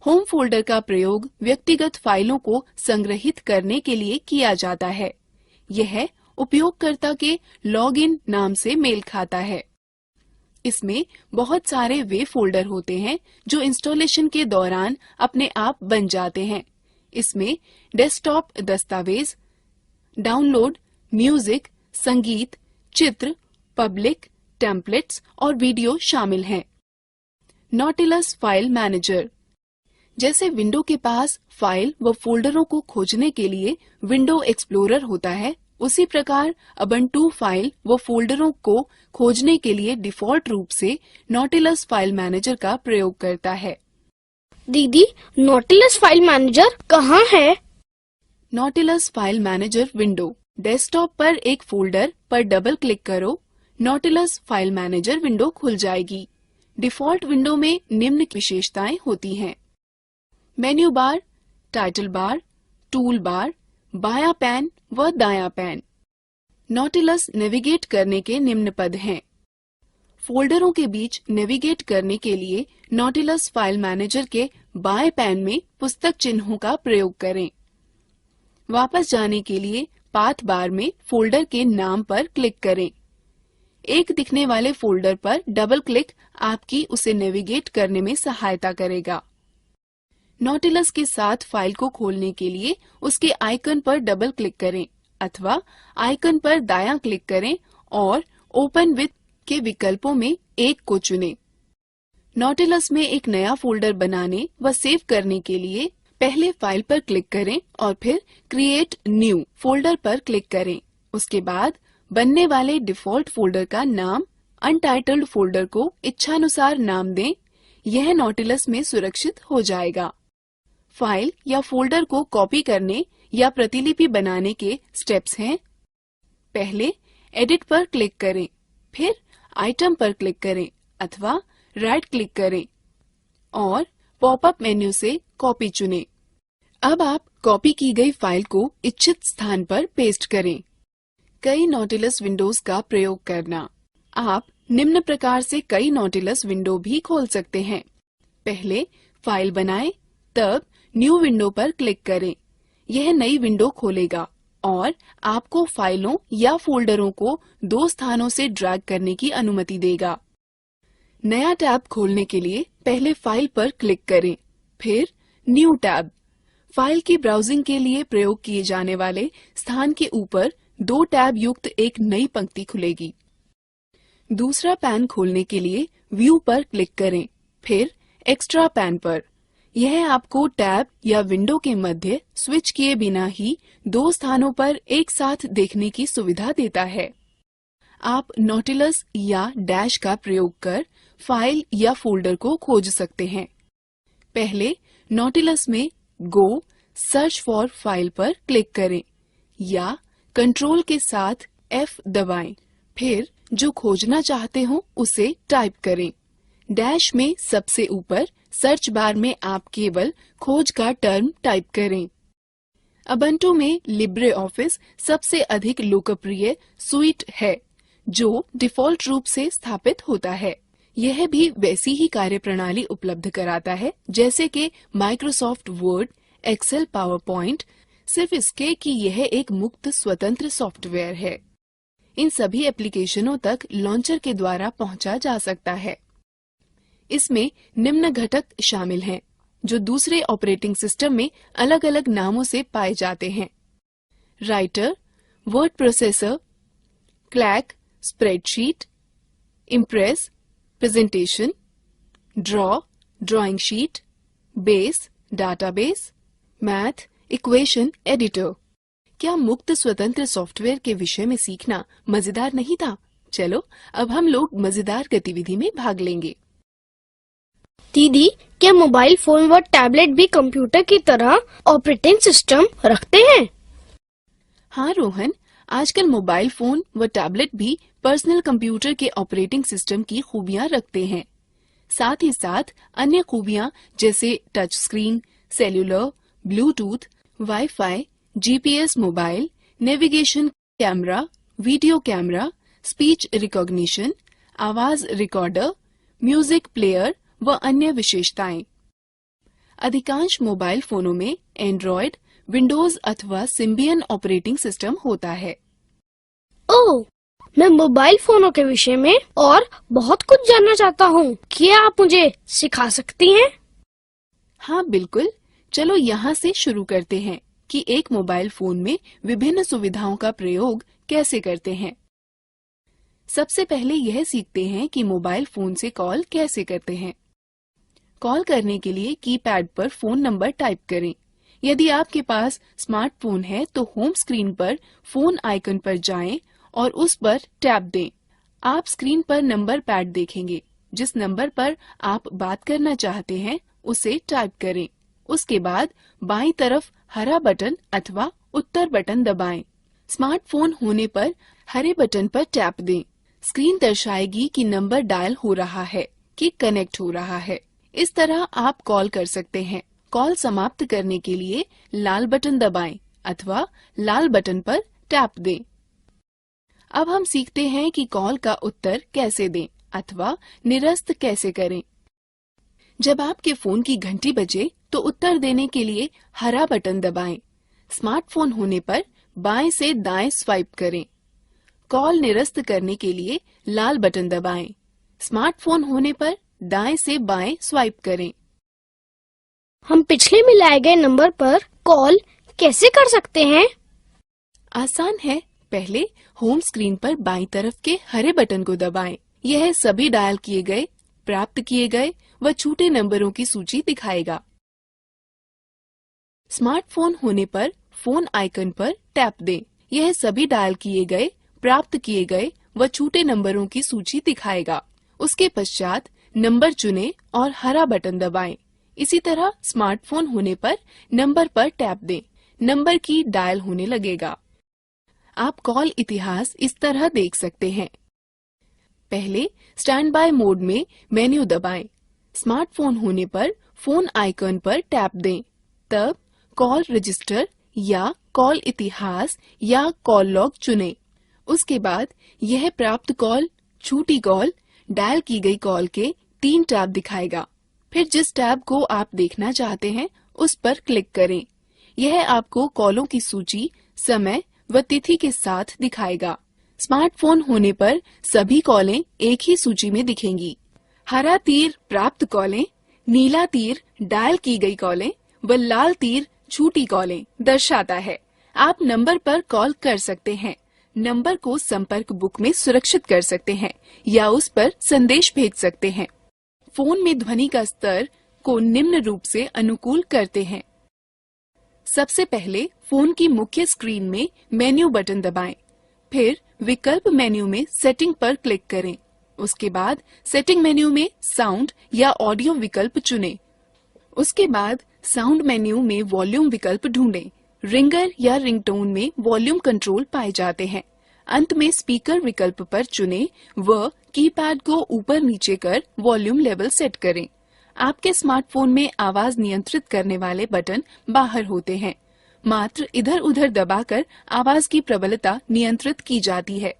होम फोल्डर का प्रयोग व्यक्तिगत फाइलों को संग्रहित करने के लिए किया जाता है। यह उपयोगकर्ता के लॉगिन नाम से मेल खाता है। इसमें बहुत सारे वे फोल्डर होते हैं जो इंस्टॉलेशन के दौरान अपने आप बन जाते हैं। इसमें डेस्कटॉप दस्तावेज, डाउनलोड, म्यूजिक, संगीत, चित्र, पब्लिक, टेम्पलेट्स और वीडियो शामिल हैं। Nautilus file manager. जैसे विंडो के पास फाइल व फोल्डरों को खोजने के लिए विंडो एक्सप्लोरर होता है, उसी प्रकार उबुंटू फाइल व फोल्डरों को खोजने के लिए डिफॉल्ट रूप से नॉटिलस फाइल मैनेजर का प्रयोग करता है। दीदी, नॉटिलस फाइल मैनेजर कहाँ है? Nautilus file manager window. Desktop पर एक फोल्डर पर डबल क्लिक करो, नॉटिलस फाइल मैनेजर विंडो खुल जाएगी। डिफॉल्ट विंडो में निम्न विशेषताएं होती हैं: menu bar, title bar, tool bar, बायां पैन व दायां पैन। नॉटिलस नेविगेट करने के निम्न पद हैं। फोल्डरों के बीच नेविगेट करने के लिए नॉटिलस फाइल मैनेजर के बाएं पैन में पुस्तक चिन्हों का प्रयोग करें। वापस जाने के लिए पाथ बार में फोल्डर के नाम पर क्लिक करें। एक दिखने वाले फोल्डर पर डबल क्लिक आपकी उसे नेविगेट करने में सहायता करेगा। नॉटिलस के साथ फाइल को खोलने के लिए उसके आइकन पर डबल क्लिक करें अथवा आइकन पर दायां क्लिक करें और ओपन विथ के विकल्पों में एक को चुनें। नॉटिलस में एक नया फोल्डर बनाने व सेव करने के लिए पहले फाइल पर क्लिक करें और फिर क्रिएट न्यू फोल्डर पर क्लिक करें। उसके बाद बनने वाले डिफॉल्ट फोल्डर का नाम अनटाइटल्ड फोल्डर को इच्छानुसार नाम दें। यह नॉटिलस में सुरक्षित हो जाएगा। फाइल या फोल्डर को कॉपी करने या प्रतिलिपि बनाने के स्टेप्स हैं। पहले एडिट पर क्लिक करें, फिर आइटम पर क्लिक करें अथवा राइट क्लिक करें और पॉपअप मेन्यू से कॉपी चुनें। अब आप कॉपी की गई फाइल को इच्छित स्थान पर पेस्ट करें। कई नॉटिलस विंडोज का प्रयोग करना। आप निम्न प्रकार से कई नॉटिलस विंडो भी खोल सकते हैं। पहले फाइल बनाएं, तब न्यू विंडो पर क्लिक करें। यह नई विंडो खोलेगा और आपको फाइलों या फोल्डरों को दो स्थानों से ड्रैग करने की अनुमति देगा। नया टैब खोलने के लिए पहले फाइल पर क्लिक करें, फिर न्यू टैब। फाइल की ब्राउजिंग के लिए प्रयोग किए जाने वाले स्थान के ऊपर दो टैब युक्त एक नई पंक्ति खुलेगी। दूसरा पैन खोलने के लिए व्यू पर क्लिक करें, फिर एक्स्ट्रा पैन पर। यह आपको टैब या विंडो के मध्य स्विच किए बिना ही दो स्थानों पर एक साथ देखने की सुविधा देता है। आप नॉटिलस या डैश का प्रयोग कर फाइल या फोल्डर को खोज सकते हैं। पहले नॉटिलस में गो सर्च फॉर फाइल पर क्लिक करें या कंट्रोल के साथ F दबाएं। फिर जो खोजना चाहते हो उसे टाइप करें। डैश में सबसे ऊपर सर्च बार में आप केवल खोज का टर्म टाइप करें। उबुंटू में लिब्रे ऑफिस सबसे अधिक लोकप्रिय सुइट है जो डिफॉल्ट रूप से स्थापित होता है। यह भी वैसी ही कार्यप्रणाली उपलब्ध कराता है जैसे कि Microsoft Word, Excel, PowerPoint, सिर्फ इसके कि यह एक मुक्त स्वतंत्र सॉफ्टवेयर है। इन सभी एप्लीकेशनों तक लॉन्चर के द्वारा पहुंचा जा सकता है। इसमें निम्न घटक शामिल हैं जो दूसरे ऑपरेटिंग सिस्टम में अलग अलग नामों से पाए जाते हैं: writer, word processor, clack, spreadsheet, impress, presentation, draw, drawing sheet, base, database, math, equation editor. क्या मुक्त स्वतंत्र सॉफ्टवेयर के विषय में सीखना मजेदार नहीं था? चलो अब हम लोग मजेदार गतिविधि में भाग लेंगे। दीदी, क्या मोबाइल फोन व टैबलेट भी कंप्यूटर की तरह ऑपरेटिंग सिस्टम रखते हैं? हाँ रोहन, आजकल मोबाइल फोन व टैबलेट भी पर्सनल कंप्यूटर के ऑपरेटिंग सिस्टम की खूबियां रखते हैं। साथ ही साथ अन्य खूबियां जैसे touch screen, cellular, Bluetooth, wifi, GPS mobile, navigation camera, video camera, speech recognition, आवाज रिकॉर्डर, म्यूजिक प्लेयर व अन्य विशेषताएं। अधिकांश मोबाइल फोनों में एंड्रॉयड, विंडोज अथवा सिम्बियन ऑपरेटिंग सिस्टम होता है। ओह, मैं मोबाइल फोनों के विषय में और बहुत कुछ जानना चाहता हूँ। क्या आप मुझे सिखा सकती हैं? हाँ बिल्कुल, चलो यहाँ से शुरू करते हैं कि एक मोबाइल फोन में विभिन्न सुविधाओं का प्रयोग कैसे करते हैं। सबसे पहले यह सीखते हैं कि मोबाइल फोन से कॉल कैसे करते हैं। कॉल करने के लिए कीपैड पर फोन नंबर टाइप करें। यदि आपके पास स्मार्टफोन है तो होम स्क्रीन पर फोन आइकन पर जाएं और उस पर टैप दें। आप स्क्रीन पर नंबर पैड देखेंगे। जिस नंबर पर आप बात करना चाहते हैं उसे टाइप करें। उसके बाद बाईं तरफ हरा बटन अथवा उत्तर बटन दबाएं। स्मार्टफोन होने पर हरे बटन पर टैप दें। स्क्रीन दर्शाएगी कि नंबर डायल हो रहा है कि कनेक्ट हो रहा है। इस तरह आप कॉल कर सकते हैं। कॉल समाप्त करने के लिए लाल बटन दबाएं अथवा लाल बटन पर टैप दें। अब हम सीखते हैं कि कॉल का उत्तर कैसे दें अथवा निरस्त कैसे करें। जब आपके फोन की घंटी बजे तो उत्तर देने के लिए हरा बटन दबाएं। स्मार्टफोन होने पर बाएं से दाएं स्वाइप करें। कॉल निरस्त करने के लिए लाल बटन दबाएं। स्मार्टफोन होने पर दाएं से बाएं स्वाइप करें। हम पिछले मिलाए गए नंबर पर कॉल कैसे कर सकते हैं? आसान है। पहले होम स्क्रीन पर बाईं तरफ के हरे बटन को दबाएं। यह सभी डायल किए गए, प्राप्त किए गए व छूटे नंबरों की सूची दिखाएगा। स्मार्टफोन होने पर फोन आइकन पर टैप दें। यह सभी डायल किए गए, प्राप्त किए गए व छूटे नंबरों की सूची दिखाएगा। उसके पश्चात नंबर चुनें और हरा बटन दबाएं। इसी तरह स्मार्टफोन होने पर नंबर पर टैप दें। नंबर की डायल होने लगेगा। आप कॉल इतिहास इस तरह देख सकते हैं। पहले स्टैंड बाय मोड में मेन्यू दबाएं। स्मार्टफोन होने पर फोन आइकन पर टैप दें। तब कॉल रजिस्टर या कॉल इतिहास या कॉल लॉग चुनें। उसके बाद यह प्राप्त कॉल, छूटी कॉल, डायल की गई कॉल के 3 टैब दिखाएगा। फिर जिस टैब को आप देखना चाहते हैं उस पर क्लिक करें। यह आपको कॉलों की सूची, समय व तिथि के साथ दिखाएगा। स्मार्टफोन होने पर सभी कॉलें एक ही सूची में दिखेंगी। हरा तीर प्राप्त कॉलें, नीला तीर डायल की गई कॉलें व लाल तीर छूटी कॉलें दर्शाता है। आप नंबर पर कॉल कर सकते हैं। नंबर को संपर्क बुक में सुरक्षित कर सकते हैं या उस पर संदेश भेज सकते हैं। फोन में ध्वनि का स्तर को निम्न रूप से अनुकूल करते हैं। सबसे पहले फोन की मुख्य स्क्रीन में मेन्यू बटन दबाएं, फिर विकल्प मेन्यू में सेटिंग पर क्लिक करें। उसके बाद सेटिंग मेन्यू में साउंड या ऑडियो विकल्प चुनें। उसके बाद साउंड मेन्यू में वॉल्यूम विकल्प ढूंढें। रिंगर या रिंगटोन में वॉल्यूम कंट्रोल पाए जाते हैं। अंत में स्पीकर विकल्प पर चुनें व कीपैड को ऊपर नीचे कर वॉल्यूम लेवल सेट करें। आपके स्मार्टफोन में आवाज नियंत्रित करने वाले बटन बाहर होते हैं। मात्र इधर उधर दबाकर आवाज की प्रबलता नियंत्रित की जाती है।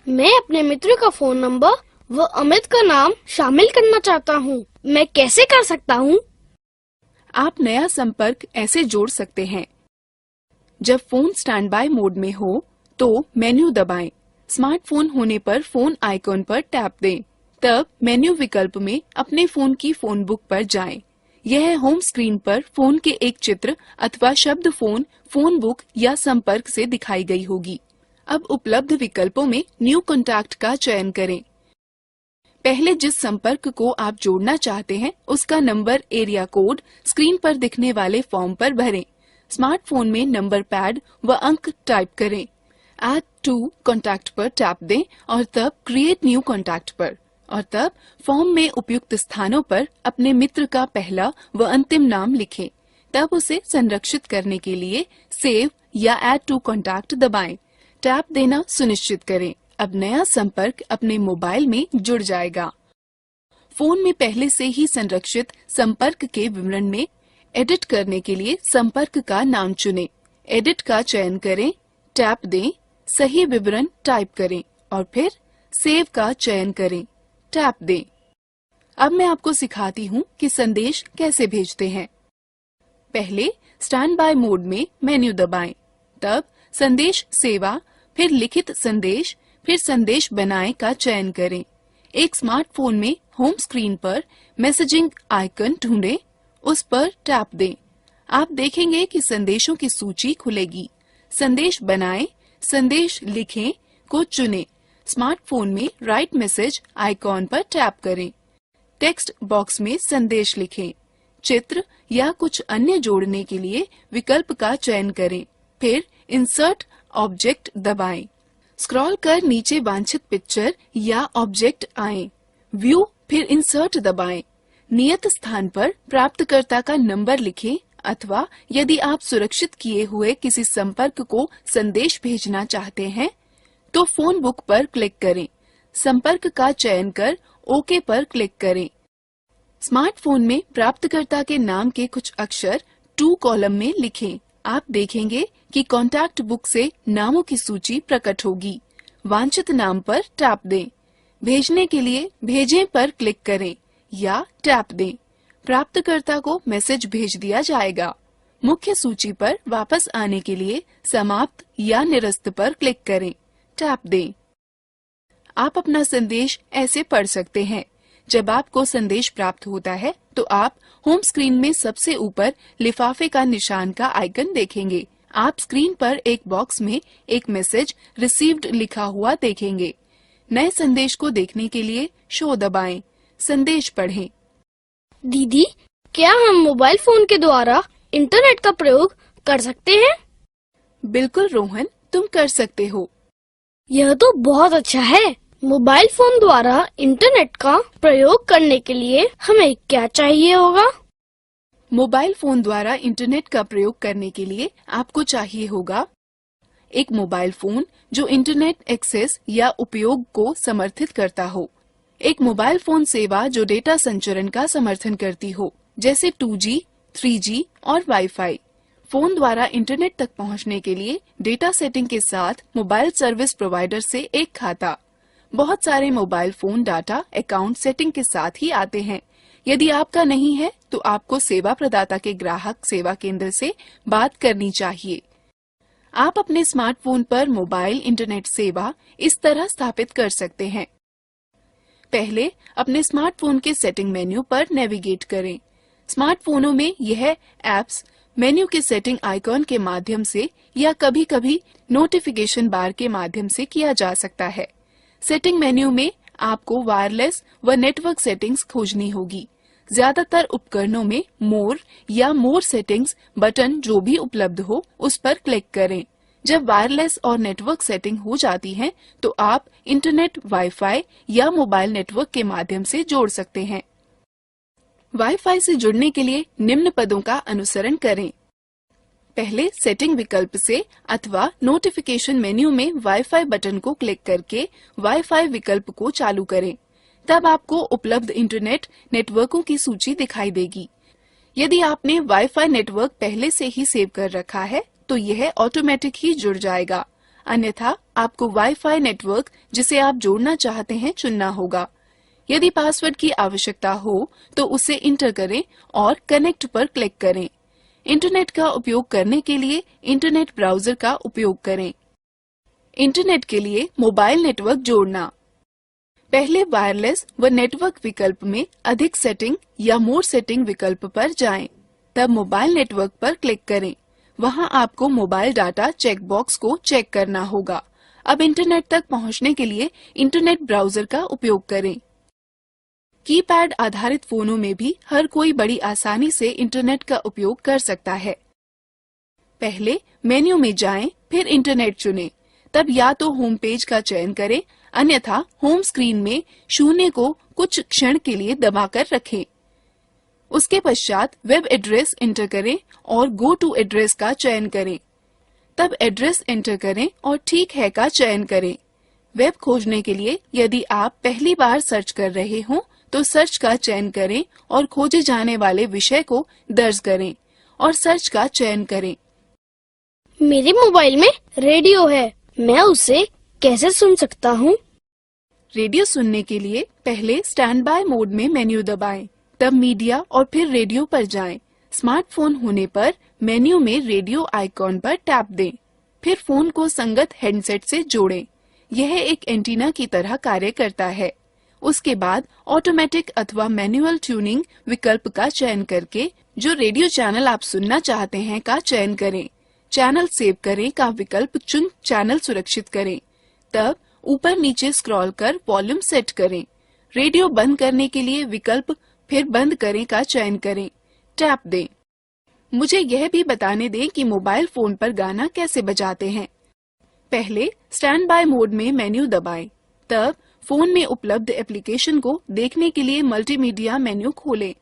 मैं अपने मित्र का फोन नंबर व अमित का नाम शामिल करना चाहता हूँ। मैं कैसे कर सकता हूँ? आप नया संपर्क ऐसे जोड़ सकते हैं। जब फोन स्टैंड बाय मोड में हो तो मेन्यू दबाएं। स्मार्टफोन होने पर फोन आइकॉन पर टैप दें। तब मेन्यू विकल्प में अपने फोन की फोन बुक पर जाएं। यह होम स्क्रीन पर फोन के एक चित्र अथवा शब्द फोन बुक या संपर्क से दिखाई गई होगी। अब उपलब्ध विकल्पों में न्यू कॉन्टैक्ट का चयन करें। पहले जिस संपर्क को आप जोड़ना चाहते हैं उसका नंबर एरिया कोड स्क्रीन पर दिखने वाले फॉर्म पर भरें। स्मार्टफोन में नंबर पैड व अंक टाइप करें। ऐड टू कॉन्टैक्ट पर टैप दें और तब क्रिएट न्यू कॉन्टैक्ट पर, और तब फॉर्म में उपयुक्त स्थानों पर अपने मित्र का पहला व अंतिम नाम लिखें। तब उसे संरक्षित करने के लिए सेव या ऐड टू कॉन्टैक्ट दबाएं। टैप देना सुनिश्चित करें। अब नया संपर्क अपने मोबाइल में जुड़ जाएगा। फोन में पहले से ही संरक्षित संपर्क के विवरण में एडिट करने के लिए संपर्क का नाम चुनें। एडिट का चयन करें, टैप दें, सही विवरण टाइप करें और फिर सेव का चयन करें, टैप दें। अब मैं आपको सिखाती हूँ कि संदेश कैसे भेजते हैं। पहले स्टैंड बाय मोड में मेन्यू दबाएं, तब संदेश सेवा, फिर लिखित संदेश, फिर संदेश बनाएं का चयन करें। एक स्मार्टफोन में होम स्क्रीन पर मैसेजिंग आइकन ढूंढें, उस पर टैप दें। आप देखेंगे कि संदेशों की सूची खुलेगी। संदेश बनाएं, संदेश लिखें को चुनें। स्मार्टफोन में राइट मैसेज आइकॉन पर टैप करें। टेक्स्ट बॉक्स में संदेश लिखें। चित्र या कुछ अन्य जोड़ने के लिए विकल्प का चयन करें, फिर इंसर्ट ऑब्जेक्ट दबाएं। स्क्रॉल कर नीचे वांछित पिक्चर या ऑब्जेक्ट आए। व्यू फिर इंसर्ट दबाएं। नियत स्थान पर प्राप्तकर्ता का नंबर लिखें अथवा यदि आप सुरक्षित किए हुए किसी संपर्क को संदेश भेजना चाहते हैं तो फोन बुक पर क्लिक करें। संपर्क का चयन कर ओके पर क्लिक करें। स्मार्टफोन में प्राप्तकर्ता के नाम के कुछ अक्षर टू कॉलम में लिखें। आप देखेंगे कि कॉन्टैक्ट बुक से नामों की सूची प्रकट होगी। वांछित नाम पर टैप दें। भेजने के लिए भेजें पर क्लिक करें या टैप दें। प्राप्तकर्ता को मैसेज भेज दिया जाएगा। मुख्य सूची पर वापस आने के लिए समाप्त या निरस्त पर क्लिक करें, टैप दें। आप अपना संदेश ऐसे पढ़ सकते हैं। जब आपको संदेश प्राप्त होता है तो आप होम स्क्रीन में सबसे ऊपर लिफाफे का निशान का आइकन देखेंगे। आप स्क्रीन पर एक बॉक्स में एक मैसेज रिसीव्ड लिखा हुआ देखेंगे। नए संदेश को देखने के लिए शो दबाएं, संदेश पढ़ें। दीदी, क्या हम मोबाइल फोन के द्वारा इंटरनेट का प्रयोग कर सकते हैं? बिल्कुल रोहन, तुम कर सकते हो। यह तो बहुत अच्छा है। मोबाइल फोन द्वारा इंटरनेट का प्रयोग करने के लिए हमें क्या चाहिए होगा? मोबाइल फोन द्वारा इंटरनेट का प्रयोग करने के लिए आपको चाहिए होगा एक मोबाइल फोन जो इंटरनेट एक्सेस या उपयोग को समर्थित करता हो, एक मोबाइल फोन सेवा जो डेटा संचरण का समर्थन करती हो, जैसे 2G, 3G और वाईफाई। फोन द्वारा इंटरनेट तक पहुंचने के लिए डेटा सेटिंग के साथ मोबाइल सर्विस प्रोवाइडर से एक खाता। बहुत सारे mobile phone data account setting के साथ ही आते हैं। यदि आपका नहीं है तो आपको सेवा प्रदाता के ग्राहक सेवा केंद्र से बात करनी चाहिए। आप अपने स्मार्टफोन पर मोबाइल इंटरनेट सेवा इस तरह स्थापित कर सकते हैं। पहले अपने स्मार्टफोन के सेटिंग मेन्यू पर नेविगेट करें। स्मार्टफोनों में यह ऐप्स मेन्यू के सेटिंग आइकॉन के माध्यम से या कभी-कभी नोटिफिकेशन बार के माध्यम से किया जा सकता है। सेटिंग मेन्यू में आपको वायरलेस व नेटवर्क सेटिंग्स खोजनी होगी। ज्यादातर उपकरणों में मोर या मोर सेटिंग्स बटन जो भी उपलब्ध हो उस पर क्लिक करें। जब वायरलेस और नेटवर्क सेटिंग हो जाती है तो आप इंटरनेट, वाईफाई या मोबाइल नेटवर्क के माध्यम से जोड़ सकते हैं। वाईफाई से जुड़ने के लिए निम्न पदों का अनुसरण करें। पहले सेटिंग विकल्प से अथवा नोटिफिकेशन मेन्यू में वाईफाई बटन को क्लिक करके वाईफाई विकल्प को चालू करें। तब आपको उपलब्ध इंटरनेट नेटवर्कों की सूची दिखाई देगी। यदि आपने वाईफाई नेटवर्क पहले से ही सेव कर रखा है तो यह ऑटोमेटिक ही जुड़ जाएगा। अन्यथा आपको वाईफाई नेटवर्क जिसे आप जोड़ना चाहते हैं चुनना होगा। यदि पासवर्ड की आवश्यकता हो तो उसे इंटर करें और कनेक्ट पर क्लिक करें। इंटरनेट का उपयोग करने के लिए इंटरनेट ब्राउजर का उपयोग करें। इंटरनेट के लिए मोबाइल नेटवर्क जोड़ना। पहले वायरलेस व नेटवर्क विकल्प में अधिक सेटिंग या मोर सेटिंग विकल्प पर जाएं। तब मोबाइल नेटवर्क पर क्लिक करें। वहां आपको मोबाइल डाटा चेक बॉक्स को चेक करना होगा। अब इंटरनेट तक पहुंचने के लिए इंटरनेट ब्राउजर का उपयोग करें। कीपैड आधारित फोनों में भी हर कोई बड़ी आसानी से इंटरनेट का उपयोग कर सकता है। पहले मेन्यू में जाएं, फिर इंटरनेट चुनें। तब या तो होम पेज का चयन करें, अन्यथा होम स्क्रीन में 0 को कुछ क्षण के लिए दबाकर रखें। उसके पश्चात वेब एड्रेस एंटर करें और गो टू एड्रेस का चयन करें। तब एड्रेस एंटर करें और ठीक है का चयन करें। वेब खोजने के लिए यदि आप पहली बार सर्च कर रहे हों तो सर्च का चयन करें और खोजे जाने वाले विषय को दर्ज करें और सर्च का चयन करें। मेरे मोबाइल में रेडियो है, मैं उसे कैसे सुन सकता हूँ? रेडियो सुनने के लिए पहले स्टैंड बाय मोड में मेन्यू दबाएं, तब मीडिया और फिर रेडियो पर जाएं। स्मार्टफोन होने पर मेन्यू में रेडियो आइकॉन पर टैप दें, फिर फोन को संगत हेडसेट से जोड़ें। यह एक एंटीना की तरह कार्य करता है। उसके बाद ऑटोमेटिक अथवा मैनुअल ट्यूनिंग विकल्प का चयन करके जो रेडियो चैनल आप सुनना चाहते हैं का चयन करें। चैनल सेव करें का विकल्प चुन चैनल सुरक्षित करें। तब ऊपर नीचे स्क्रॉल कर वॉल्यूम सेट करें। रेडियो बंद करने के लिए विकल्प फिर बंद करें का चयन करें। टैप दें। मुझे यह भी बताने दें कि मोबाइल फोन पर गाना कैसे बजाते हैं। पहले स्टैंड बाय मोड में मेन्यू दबाएं, तब फोन में उपलब्ध एप्लीकेशन को देखने के लिए मल्टीमीडिया मेन्यू खोलें।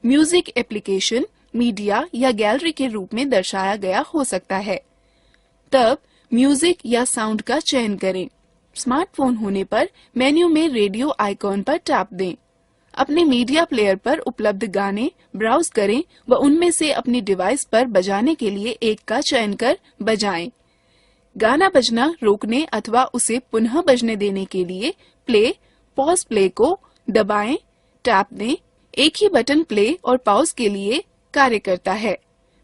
म्यूजिक एप्लीकेशन मीडिया या गैलरी के रूप में दर्शाया गया हो सकता है। तब म्यूजिक या साउंड का चयन करें। स्मार्टफोन होने पर मेन्यू में रेडियो आइकॉन पर टैप दें। अपने मीडिया प्लेयर पर उपलब्ध गाने ब्राउज करें व उनमें से अपनी डिवाइस पर बजाने के लिए एक का चयन कर बजाएं। गाना बजना रोकने अथवा उसे पुनः बजने देने के लिए प्ले, पॉज प्ले को दबाएं, टैप दें। एक ही बटन प्ले और पॉज के लिए कार्य करता है।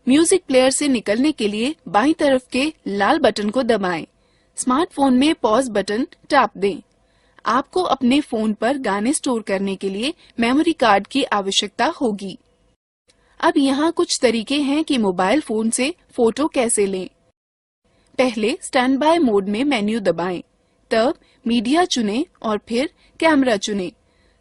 म्यूजिक प्लेयर से निकलने के लिए बाईं तरफ के लाल बटन को दबाएं। स्मार्टफोन में पॉज बटन टैप दें। आपको अपने फोन पर गाने स्टोर करने के लिए मेमोरी कार्ड की आवश्यकता होगी। अब यहाँ कुछ तरीके हैं कि मोबाइल फोन से फोटो कैसे लें। पहले स्टैंड बाय मोड में मेन्यू दबाएं, तब मीडिया चुनें और फिर कैमरा चुनें।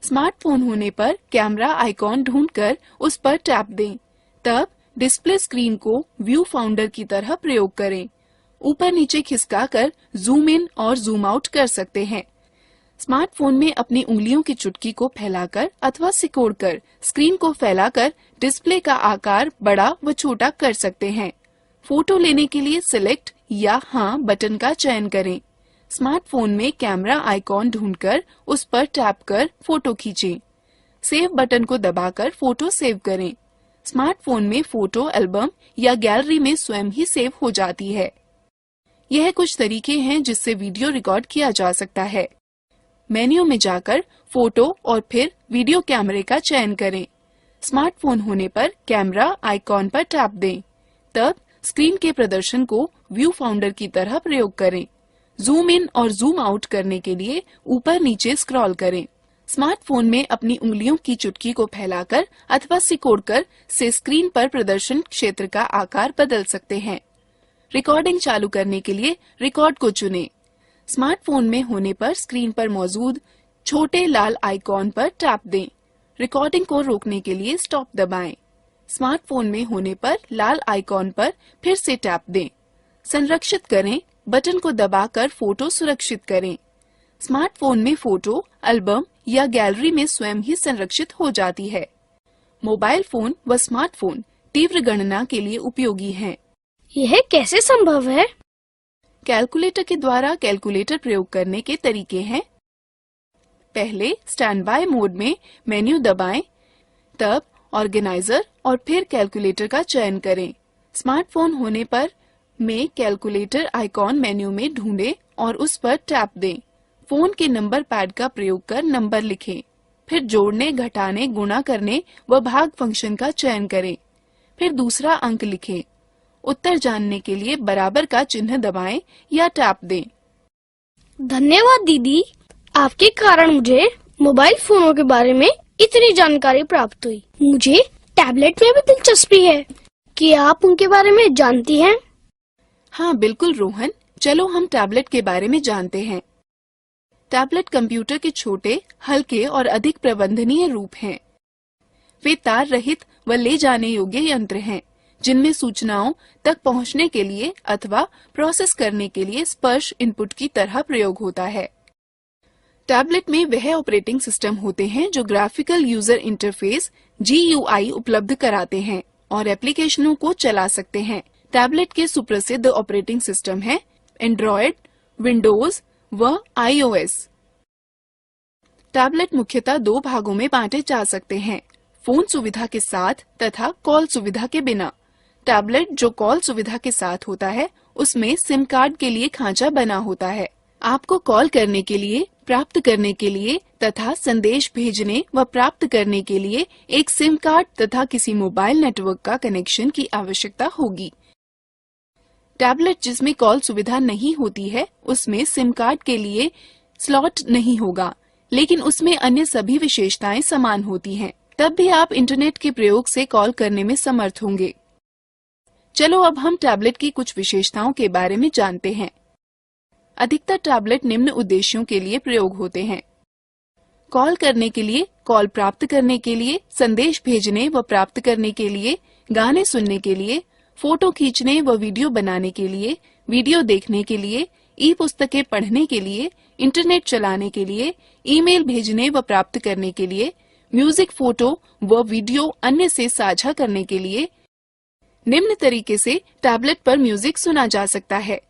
स्मार्टफोन होने पर कैमरा आइकॉन ढूंढकर उस पर टैप दें, तब डिस्प्ले स्क्रीन को व्यू फाउंडर की तरह प्रयोग करें। ऊपर नीचे खिसकाकर जूम इन और जूम आउट कर सकते हैं। स्मार्टफोन में अपनी उंगलियों की चुटकी को फैलाकर अथवा सिकोड़कर स्क्रीन को फैलाकर डिस्प्ले का आकार बड़ा व छोटा कर सकते हैं। फोटो लेने के लिए सिलेक्ट या हाँ बटन का चयन करें। स्मार्टफोन में कैमरा आइकॉन ढूंढकर उस पर टैप कर फोटो खींचें। सेव बटन को दबाकर फोटो सेव करें। स्मार्टफोन में फोटो एल्बम या गैलरी में स्वयं ही सेव हो जाती है। यह कुछ तरीके हैं जिससे वीडियो रिकॉर्ड किया जा सकता है। मेन्यू में जाकर फोटो और फिर वीडियो कैमरे का चयन करें। स्मार्टफोन होने पर कैमरा आइकॉन पर टैप दें, तब स्क्रीन के प्रदर्शन को व्यू फाउंडर की तरह प्रयोग करें। जूम इन और जूम आउट करने के लिए ऊपर नीचे स्क्रॉल करें। स्मार्टफोन में अपनी उंगलियों की चुटकी को फैलाकर अथवा सिकोड़कर से स्क्रीन पर प्रदर्शन क्षेत्र का आकार बदल सकते हैं। रिकॉर्डिंग चालू करने के लिए रिकॉर्ड को चुनें। स्मार्टफोन में होने पर स्क्रीन पर मौजूद छोटे लाल आइकॉन पर टैप दें। रिकॉर्डिंग को रोकने के लिए स्टॉप दबाएं। स्मार्टफोन में होने पर लाल आइकॉन पर फिर से टैप दें। संरक्षित करें, बटन को दबाकर फोटो सुरक्षित करें। स्मार्टफोन में फोटो एल्बम या गैलरी में स्वयं ही संरक्षित हो जाती है। मोबाइल फोन व स्मार्टफोन तीव्र गणना के लिए उपयोगी हैं। यह कैसे संभव है? कैलकुलेटर के द्वारा कैलकुलेटर प्रयोग करने के तरीके हैं। पहले स्टैंड बाय मोड में मेन्यू दबाएं, तब ऑर्गेनाइजर और फिर कैलकुलेटर का चयन करें। स्मार्टफोन होने पर में कैलकुलेटर आइकॉन मेन्यू में ढूंढें और उस पर टैप दें। फोन के नंबर पैड का प्रयोग कर नंबर लिखें। फिर जोड़ने, घटाने, गुणा करने व भाग फंक्शन का चयन करें। फिर दूसरा अंक लिखें। उत्तर जानने के लिए बराबर का चिन्ह दबाएं या टैप दें। धन्यवाद दीदी, आपके कारण मुझे मोबाइल फोनों के बारे में इतनी जानकारी प्राप्त हुई। मुझे टैबलेट में भी दिलचस्पी है। क्या आप उनके बारे में जानती हैं? हाँ बिल्कुल रोहन, चलो हम टैबलेट के बारे में जानते हैं। टैबलेट कंप्यूटर के छोटे, हल्के और अधिक प्रबंधनीय रूप हैं। वे तार रहित व ले जाने योग्य यंत्र हैं, जिनमें सूचनाओं तक पहुंचने के लिए अथवा प्रोसेस करने के लिए स्पर्श इनपुट की तरह प्रयोग होता है। टैबलेट में वह ऑपरेटिंग सिस्टम होते हैं जो ग्राफिकल यूजर इंटरफेस GUI उपलब्ध कराते हैं और एप्लीकेशनों को चला सकते हैं। टैबलेट के सुप्रसिद्ध ऑपरेटिंग सिस्टम हैं एंड्रॉयड, विंडोज व iOS। टैबलेट मुख्यतः दो भागों में बांटे जा सकते हैं, फोन सुविधा के साथ तथा कॉल सुविधा के बिना। टैबलेट जो कॉल सुविधा के साथ होता है, उसमें सिम कार्ड के लिए खांचा बना होता है। आपको कॉल करने के लिए, प्राप्त करने के लिए तथा संदेश भेजने व प्राप्त करने के लिए एक सिम कार्ड तथा किसी मोबाइल नेटवर्क का कनेक्शन की आवश्यकता होगी। टैबलेट जिसमें कॉल सुविधा नहीं होती है, उसमें सिम कार्ड के लिए स्लॉट नहीं होगा, लेकिन उसमें अन्य सभी विशेषताएं समान होती हैं। तब भी आप इंटरनेट के प्रयोग से कॉल करने में समर्थ होंगे। चलो अब हम टैबलेट की कुछ विशेषताओं के बारे में जानते हैं। अधिकतर टैबलेट निम्न उद्देश्यों के लिए प्रयोग होते हैं: कॉल करने के लिए, कॉल प्राप्त करने के लिए, संदेश भेजने व प्राप्त करने के लिए, गाने सुनने के लिए, फोटो खींचने व वीडियो बनाने के लिए, वीडियो देखने के लिए, ई-पुस्तकें पढ़ने के लिए, इंटरनेट चलाने के लिए, ईमेल भेजने व प्राप्त करने के लिए, म्यूजिक, फोटो व वीडियो अन्य से साझा करने के लिए। निम्न तरीके से टैबलेट पर म्यूजिक सुना जा सकता है।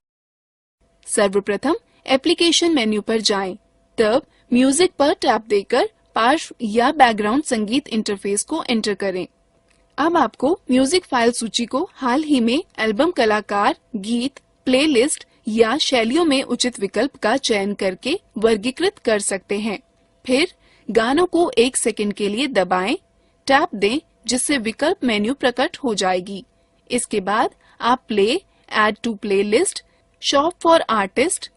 सर्वप्रथम एप्लीकेशन मेन्यू पर जाएं, तब म्यूजिक पर टैप देकर पार्श्व या बैकग्राउंड संगीत इंटरफेस को एंटर करें। अब आपको म्यूजिक फाइल सूची को हाल ही में एल्बम, कलाकार, गीत, प्लेलिस्ट या शैलियों में उचित विकल्प का चयन करके वर्गीकृत कर सकते हैं। फिर गानों को 1 सेकंड के लिए दबाएं, टैप दें, जिससे विकल्प मेन्यू प्रकट हो जाएगी। इसके बाद आप play, add to playlist, shop for artist,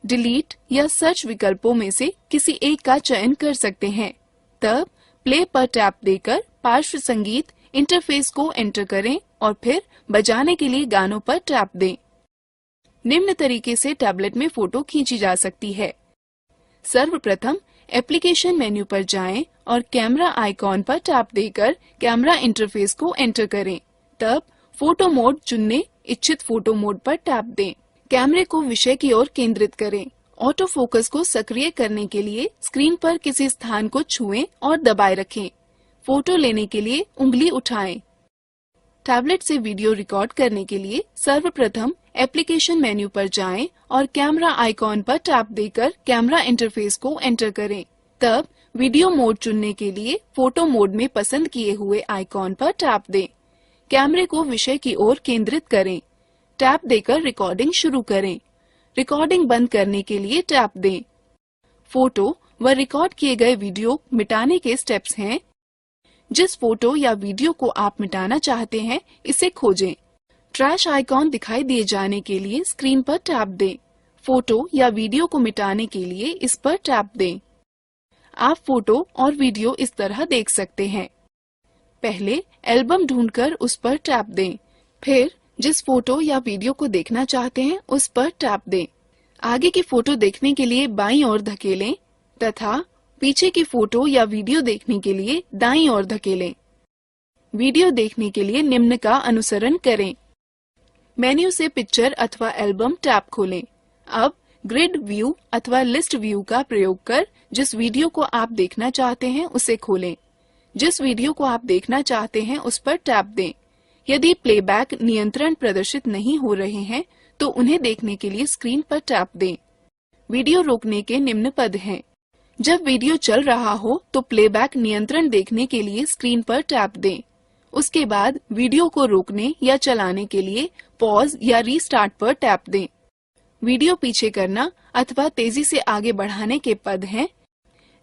delete या सर्च विकल्पों में से किसी एक का चयन कर सकते हैं। तब प्ले पर टैप देकर पार्श्व संगीत इंटरफेस को एंटर करें और फिर बजाने के लिए गानों पर टैप दें। निम्न तरीके से टैबलेट में फोटो खींची जा सकती है। सर्वप्रथम एप्लीकेशन मेन्यू पर जाएं और कैमरा आइकॉन पर टैप देकर कैमरा इंटरफेस को एंटर करें। तब फोटो मोड चुनने, इच्छित फोटो मोड पर टैप दें। कैमरे को विषय की ओर केंद्रित करें। ऑटो फोकस को सक्रिय करने के लिए स्क्रीन पर किसी स्थान को छुएं और दबाए रखें। फोटो लेने के लिए उंगली उठाएं। टैबलेट से वीडियो रिकॉर्ड करने के लिए सर्वप्रथम एप्लीकेशन मेन्यू पर जाएं और कैमरा आइकॉन पर टैप देकर कैमरा इंटरफेस को एंटर करें। तब वीडियो मोड चुनने के लिए फोटो मोड में पसंद किए हुए आइकॉन पर टैप दें। कैमरे को विषय की ओर केंद्रित करें। टैप देकर रिकॉर्डिंग शुरू करें। रिकॉर्डिंग बंद करने के लिए टैप दें। फोटो व रिकॉर्ड किए गए वीडियो मिटाने के स्टेप्स हैं। जिस फोटो या वीडियो को आप मिटाना चाहते हैं, इसे खोजें। ट्रैश आइकॉन दिखाई दिए जाने के लिए स्क्रीन पर टैप दें। फोटो या वीडियो को मिटाने के लिए इस पर टैप दें। आप फोटो और वीडियो इस तरह देख सकते हैं। पहले एल्बम ढूंढकर उस पर टैप दें, फिर जिस फोटो या वीडियो को देखना चाहते हैं उस पर टैप दें। आगे की फोटो देखने के लिए बाईं ओर धकेलें तथा पीछे की फोटो या वीडियो देखने के लिए दाईं ओर धकेलें। वीडियो देखने के लिए निम्न का अनुसरण करें। मेन्यू से पिक्चर अथवा एल्बम टैब खोलें। अब ग्रिड व्यू अथवा लिस्ट व्यू का प्रयोग कर जिस वीडियो को आप देखना चाहते हैं उसे खोलें। जिस वीडियो को आप देखना चाहते हैं उस पर टैप दें। यदि प्लेबैक नियंत्रण प्रदर्शित नहीं हो रहे हैं तो उन्हें देखने के लिए स्क्रीन पर टैप दें। वीडियो रोकने के निम्न पद हैं। जब वीडियो चल रहा हो तो प्लेबैक नियंत्रण देखने के लिए स्क्रीन पर टैप दें। उसके बाद वीडियो को रोकने या चलाने के लिए पॉज या रीस्टार्ट पर टैप दें। वीडियो पीछे करना अथवा तेजी से आगे बढ़ाने के पद हैं।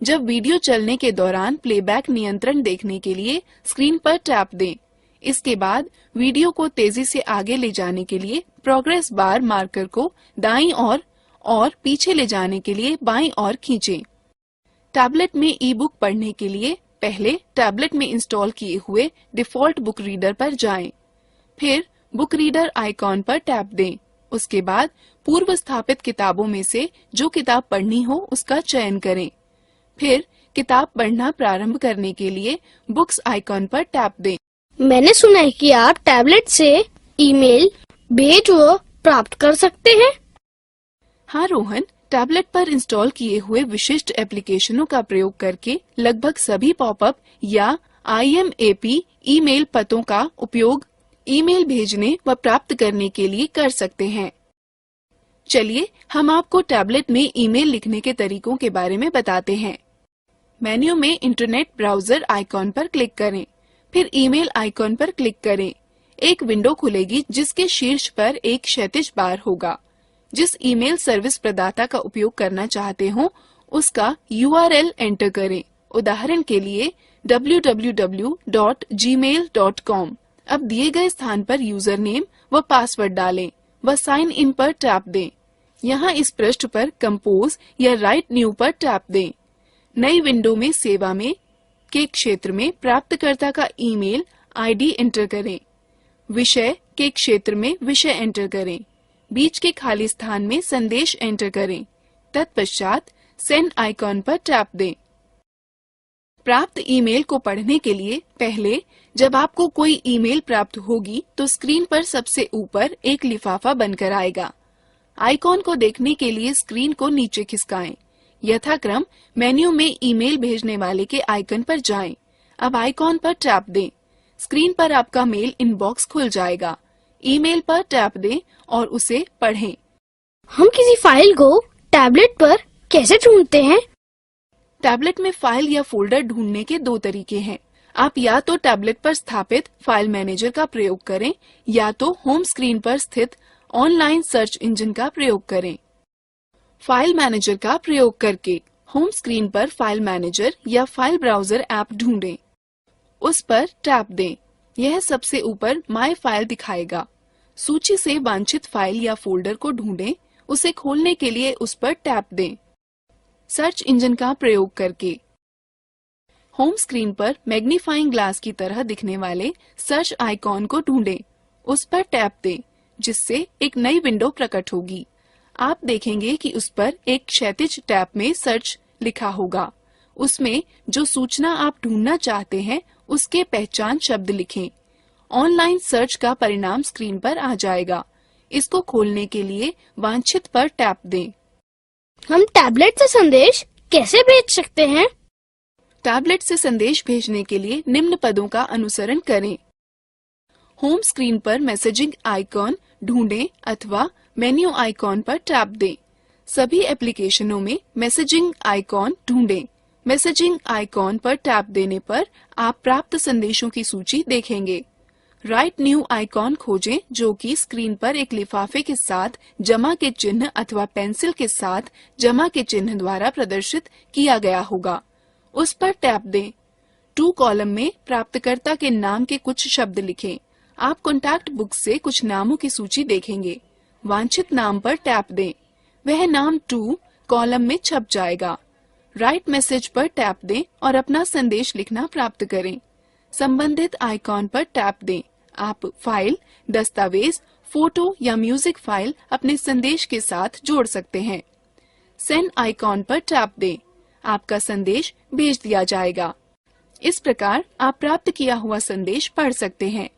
जब वीडियो चलने के दौरान प्लेबैक नियंत्रण देखने के लिए स्क्रीन पर टैप दें। इसके बाद वीडियो को तेजी से आगे ले जाने के लिए प्रोग्रेस बार मार्कर को दाईं ओर और पीछे ले जाने के लिए बाईं ओर खींचें। टैबलेट में ई बुक पढ़ने के लिए पहले टैबलेट में इंस्टॉल किए हुए डिफॉल्ट बुक रीडर पर जाएं। फिर बुक रीडर आइकॉन पर टैप दें। उसके बाद पूर्व स्थापित किताबों में से जो किताब पढ़नी हो उसका चयन करें। फिर किताब पढ़ना प्रारंभ करने के लिए बुक्स आइकॉन पर टैप दें। मैंने सुना है कि आप टैबलेट से ईमेल भेज व प्राप्त कर सकते हैं। हाँ रोहन, टैबलेट पर इंस्टॉल किए हुए विशिष्ट एप्लीकेशनों का प्रयोग करके लगभग सभी पॉपअप या IMAP ईमेल पतों का उपयोग ईमेल भेजने व प्राप्त करने के लिए कर सकते हैं। चलिए हम आपको टैबलेट में ईमेल लिखने के तरीकों के बारे में बताते हैं। मेन्यू में इंटरनेट ब्राउजर आइकॉन पर क्लिक करें, फिर ईमेल आइकॉन पर क्लिक करें। एक विंडो खुलेगी जिसके शीर्ष पर एक क्षैतिज बार होगा। जिस ईमेल सर्विस प्रदाता का उपयोग करना चाहते हो उसका URL एंटर करें। उदाहरण के लिए www.gmail.com। अब दिए गए स्थान पर यूजर नेम व पासवर्ड डालें व साइन इन पर टैप दें। यहाँ इस पृष्ठ पर कंपोज या राइट न्यू पर टैप दें। नई विंडो में सेवा में के क्षेत्र में प्राप्तकर्ता का ईमेल ID एंटर करें। विषय के क्षेत्र में विषय एंटर करें। बीच के खाली स्थान में संदेश एंटर करें। तत्पश्चात सेंड आइकॉन पर टैप दें। प्राप्त ईमेल को पढ़ने के लिए पहले जब आपको कोई ईमेल प्राप्त होगी तो स्क्रीन पर सबसे ऊपर एक लिफाफा बनकर आएगा। आइकॉन को देखने के लिए स्क्रीन को नीचे खिसकाएं। यथाक्रम मेन्यू में ईमेल भेजने वाले के आइकन पर जाएं। अब आइकॉन पर टैप दें। स्क्रीन पर आपका मेल इनबॉक्स खुल जाएगा। ईमेल पर टैप दें और उसे पढ़ें। हम किसी फाइल को टैबलेट पर कैसे ढूंढते हैं? टैबलेट में फाइल या फोल्डर ढूंढने के दो तरीके हैं। आप या तो टैबलेट पर स्थापित फाइल मैनेजर का प्रयोग करें या तो होम स्क्रीन पर स्थित ऑनलाइन सर्च इंजन का प्रयोग करें। फाइल मैनेजर का प्रयोग करके होम स्क्रीन पर फाइल मैनेजर या फाइल ब्राउजर ऐप ढूंढें। उस पर टैप दें। यह सबसे ऊपर माय फाइल दिखाएगा। सूची से वांछित फाइल या फोल्डर को ढूंढें। उसे खोलने के लिए उस पर टैप दें। सर्च इंजन का प्रयोग करके होम स्क्रीन पर मैग्नीफाइंग ग्लास की तरह दिखने वाले सर्च आइकॉन को ढूंढें। उस पर टैप दें जिससे एक नई विंडो प्रकट होगी। आप देखेंगे कि उस पर एक क्षैतिज टैब में सर्च लिखा होगा। उसमें जो सूचना आप ढूंढना चाहते हैं उसके पहचान शब्द लिखें। ऑनलाइन सर्च का परिणाम स्क्रीन पर आ जाएगा। इसको खोलने के लिए वांछित पर टैप दें। हम टैबलेट से संदेश कैसे भेज सकते हैं? टैबलेट से संदेश भेजने के लिए निम्न पदों का अनुसरण करें। होम स्क्रीन पर मैसेजिंग आइकॉन ढूंढें अथवा मेन्यू आइकॉन पर टैप दें। सभी एप्लीकेशनों में मैसेजिंग आइकॉन ढूंढें। मैसेजिंग आइकॉन पर टैप देने पर आप प्राप्त संदेशों की सूची देखेंगे। राइट न्यू आइकॉन खोजें जो कि स्क्रीन पर एक लिफाफे के साथ जमा के चिन्ह अथवा पेंसिल के साथ जमा के चिन्ह द्वारा प्रदर्शित किया गया होगा। उस पर टैप दें। टू कॉलम में प्राप्तकर्ता के नाम के कुछ शब्द लिखें। आप कॉन्टैक्ट बुक से कुछ नामों की सूची देखेंगे। वांछित नाम पर टैप दें। वह नाम 2 कॉलम में छप जाएगा। राइट मैसेज पर टैप दें और अपना संदेश लिखना प्राप्त करें। संबंधित आइकॉन पर टैप दें। आप फाइल, दस्तावेज, फोटो या म्यूजिक फाइल अपने संदेश के साथ जोड़ सकते हैं। सेंड आइकॉन पर टैप दें। आपका संदेश भेज दिया जाएगा। इस प्रकार आप प्राप्त किया हुआ संदेश पढ़ सकते हैं।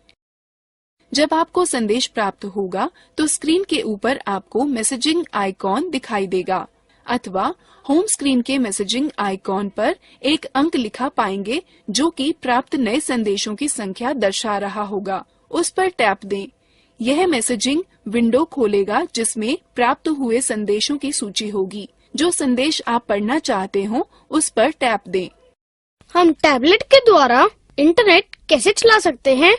जब आपको संदेश प्राप्त होगा तो स्क्रीन के ऊपर आपको मैसेजिंग आइकॉन दिखाई देगा अथवा होम स्क्रीन के मैसेजिंग आइकॉन पर एक अंक लिखा पाएंगे जो कि प्राप्त नए संदेशों की संख्या दर्शा रहा होगा। उस पर टैप दें। यह मैसेजिंग विंडो खोलेगा जिसमें प्राप्त हुए संदेशों की सूची होगी। जो संदेश आप पढ़ना चाहते हो उस पर टैप दें। हम टैबलेट के द्वारा इंटरनेट कैसे चला सकते हैं?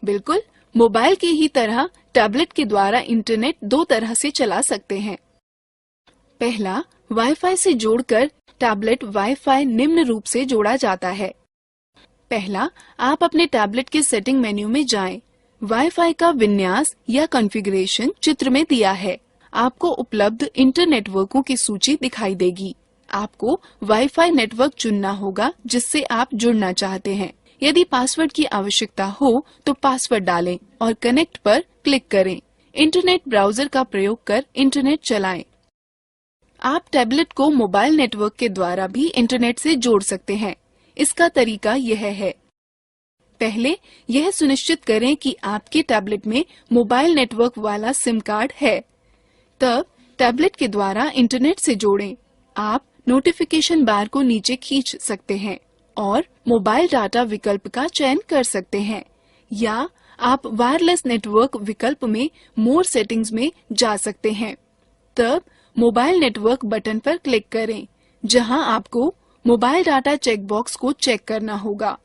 बिल्कुल, मोबाइल की ही तरह टैबलेट के द्वारा इंटरनेट दो तरह से चला सकते हैं। पहला, वाईफाई से जोड़कर टैबलेट वाईफाई निम्न रूप से जोड़ा जाता है। पहला, आप अपने टैबलेट के सेटिंग मेन्यू में जाएं। वाईफाई का विन्यास या कॉन्फ़िगरेशन चित्र में दिया है। आपको उपलब्ध इंटरनेटवर्कों की सूची दिखाई देगी। आपको वाईफाई नेटवर्क चुनना होगा जिससे आप जुड़ना चाहते हैं। यदि पासवर्ड की आवश्यकता हो तो पासवर्ड डालें और कनेक्ट पर क्लिक करें। इंटरनेट ब्राउजर का प्रयोग कर इंटरनेट चलाएं। आप टैबलेट को मोबाइल नेटवर्क के द्वारा भी इंटरनेट से जोड़ सकते हैं। इसका तरीका यह है। पहले यह सुनिश्चित करें कि आपके टैबलेट में मोबाइल नेटवर्क वाला सिम कार्ड है। तब टैबलेट के द्वारा इंटरनेट से जोड़ें। आप नोटिफिकेशन बार को नीचे खींच सकते हैं और मोबाइल डाटा विकल्प का चयन कर सकते हैं, या आप वायरलेस नेटवर्क विकल्प में मोर सेटिंग्स में जा सकते हैं। तब मोबाइल नेटवर्क बटन पर क्लिक करें, जहां आपको मोबाइल डाटा चेक बॉक्स को चेक करना होगा।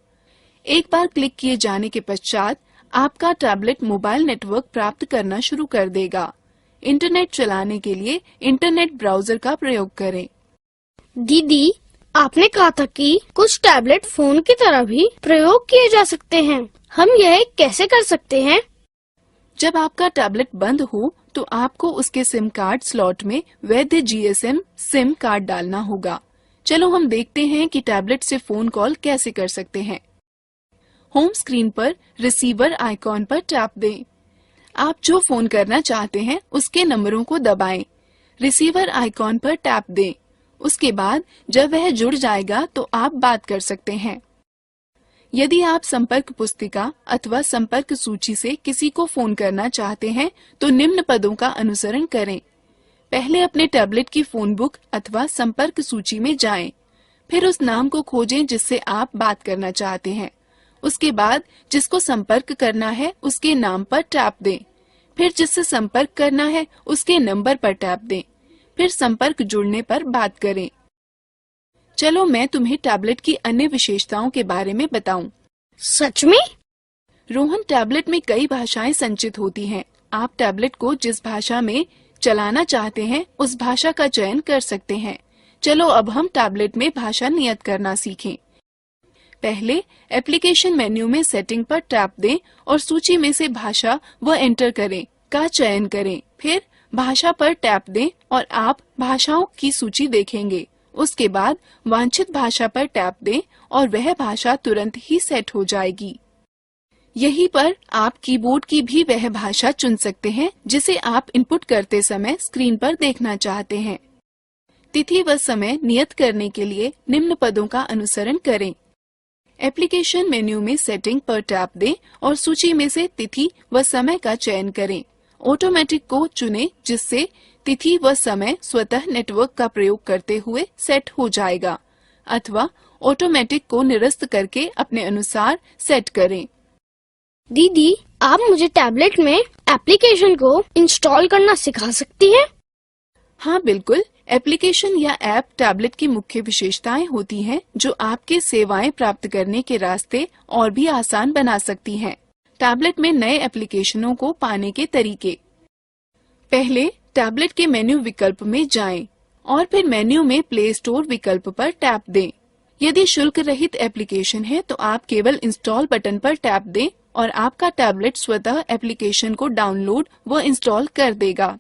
एक बार क्लिक किए जाने के पश्चात आपका टैबलेट मोबाइल नेटवर्क प्राप्त करना शुरू कर देगा। इंटरनेट चलाने के लिए इंटरनेट ब्राउजर का प्रयोग करें। दीदी, आपने कहा था कि कुछ टैबलेट फोन की तरह भी प्रयोग किए जा सकते हैं। हम यह कैसे कर सकते हैं? जब आपका टैबलेट बंद हो तो आपको उसके सिम कार्ड स्लॉट में वैध जीएसएम सिम कार्ड डालना होगा। चलो हम देखते हैं कि टैबलेट से फोन कॉल कैसे कर सकते हैं। होम स्क्रीन पर रिसीवर आइकॉन पर टैप दें। आप जो फोन करना चाहते हैं उसके नंबरों को दबाएं। रिसीवर आइकॉन पर टैप दें। उसके बाद जब वह जुड़ जाएगा तो आप बात कर सकते हैं। यदि आप संपर्क पुस्तिका अथवा संपर्क सूची से किसी को फोन करना चाहते हैं तो निम्न पदों का अनुसरण करें। पहले अपने टैबलेट की फोन बुक अथवा संपर्क सूची में जाएं। फिर उस नाम को खोजें जिससे आप बात करना चाहते हैं। उसके बाद जिसको संपर्क करना है उसके नाम पर टैप दें। फिर जिससे संपर्क करना है उसके नंबर पर टैप दें। फिर संपर्क जुड़ने पर बात करें। चलो मैं तुम्हें टैबलेट की अन्य विशेषताओं के बारे में बताऊं। सच में? रोहन, टैबलेट में कई भाषाएं संचित होती हैं। आप टैबलेट को जिस भाषा में चलाना चाहते हैं उस भाषा का चयन कर सकते हैं। चलो अब हम टैबलेट में भाषा नियत करना सीखें। पहले एप्लीकेशन मेन्यू में सेटिंग पर टैप दें और सूची में से भाषा व एंटर करें का चयन करें। फिर भाषा पर टैप दें और आप भाषाओं की सूची देखेंगे। उसके बाद वांछित भाषा पर टैप दें और वह भाषा तुरंत ही सेट हो जाएगी। यहीं पर आप कीबोर्ड की भी वह भाषा चुन सकते हैं जिसे आप इनपुट करते समय स्क्रीन पर देखना चाहते हैं। तिथि व समय नियत करने के लिए निम्न पदों का अनुसरण करें। एप्लीकेशन मेन्यू में सेटिंग पर टैप दें और सूची में से तिथि व समय का चयन करें। ऑटोमेटिक को चुनें जिससे तिथि व समय स्वतः नेटवर्क का प्रयोग करते हुए सेट हो जाएगा, अथवा ऑटोमेटिक को निरस्त करके अपने अनुसार सेट करें। दीदी, आप मुझे टैबलेट में एप्लीकेशन को इंस्टॉल करना सिखा सकती हैं? हाँ बिल्कुल, एप्लीकेशन या ऐप टैबलेट की मुख्य विशेषताएं होती हैं जो आपके सेवाएं प्राप्त करने के रास्ते और भी आसान बना सकती हैं। टैबलेट में नए एप्लीकेशनों को पाने के तरीके। पहले टैबलेट के मेन्यू विकल्प में जाएं और फिर मेन्यू में प्ले स्टोर विकल्प पर टैप दें। यदि शुल्क रहित एप्लीकेशन है तो आप केवल इंस्टॉल बटन पर टैप दें और आपका टैबलेट स्वतः एप्लीकेशन को डाउनलोड व इंस्टॉल कर देगा।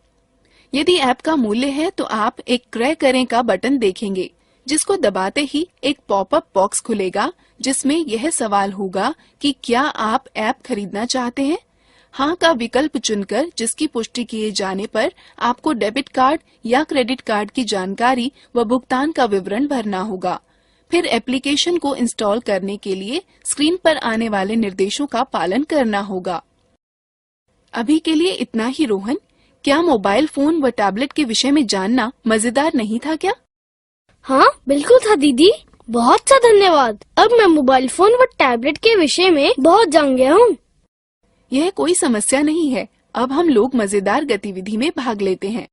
यदि ऐप का मूल्य है तो आप एक क्रय करें का बटन देखेंगे जिसको दबाते ही एक पॉपअप बॉक्स खुलेगा जिसमें यह सवाल होगा कि क्या आप ऐप खरीदना चाहते हैं। हाँ का विकल्प चुनकर जिसकी पुष्टि किए जाने पर आपको डेबिट कार्ड या क्रेडिट कार्ड की जानकारी व भुगतान का विवरण भरना होगा। फिर एप्लीकेशन को इंस्टॉल करने के लिए स्क्रीन पर आने वाले निर्देशों का पालन करना होगा। अभी के लिए इतना ही रोहन। क्या मोबाइल फोन व टैबलेट के विषय में जानना मजेदार नहीं था क्या? हाँ बिल्कुल था दीदी, बहुत सा धन्यवाद। अब मैं मोबाइल फोन व टैबलेट के विषय में बहुत जान गया हूँ। यह कोई समस्या नहीं है। अब हम लोग मजेदार गतिविधि में भाग लेते हैं।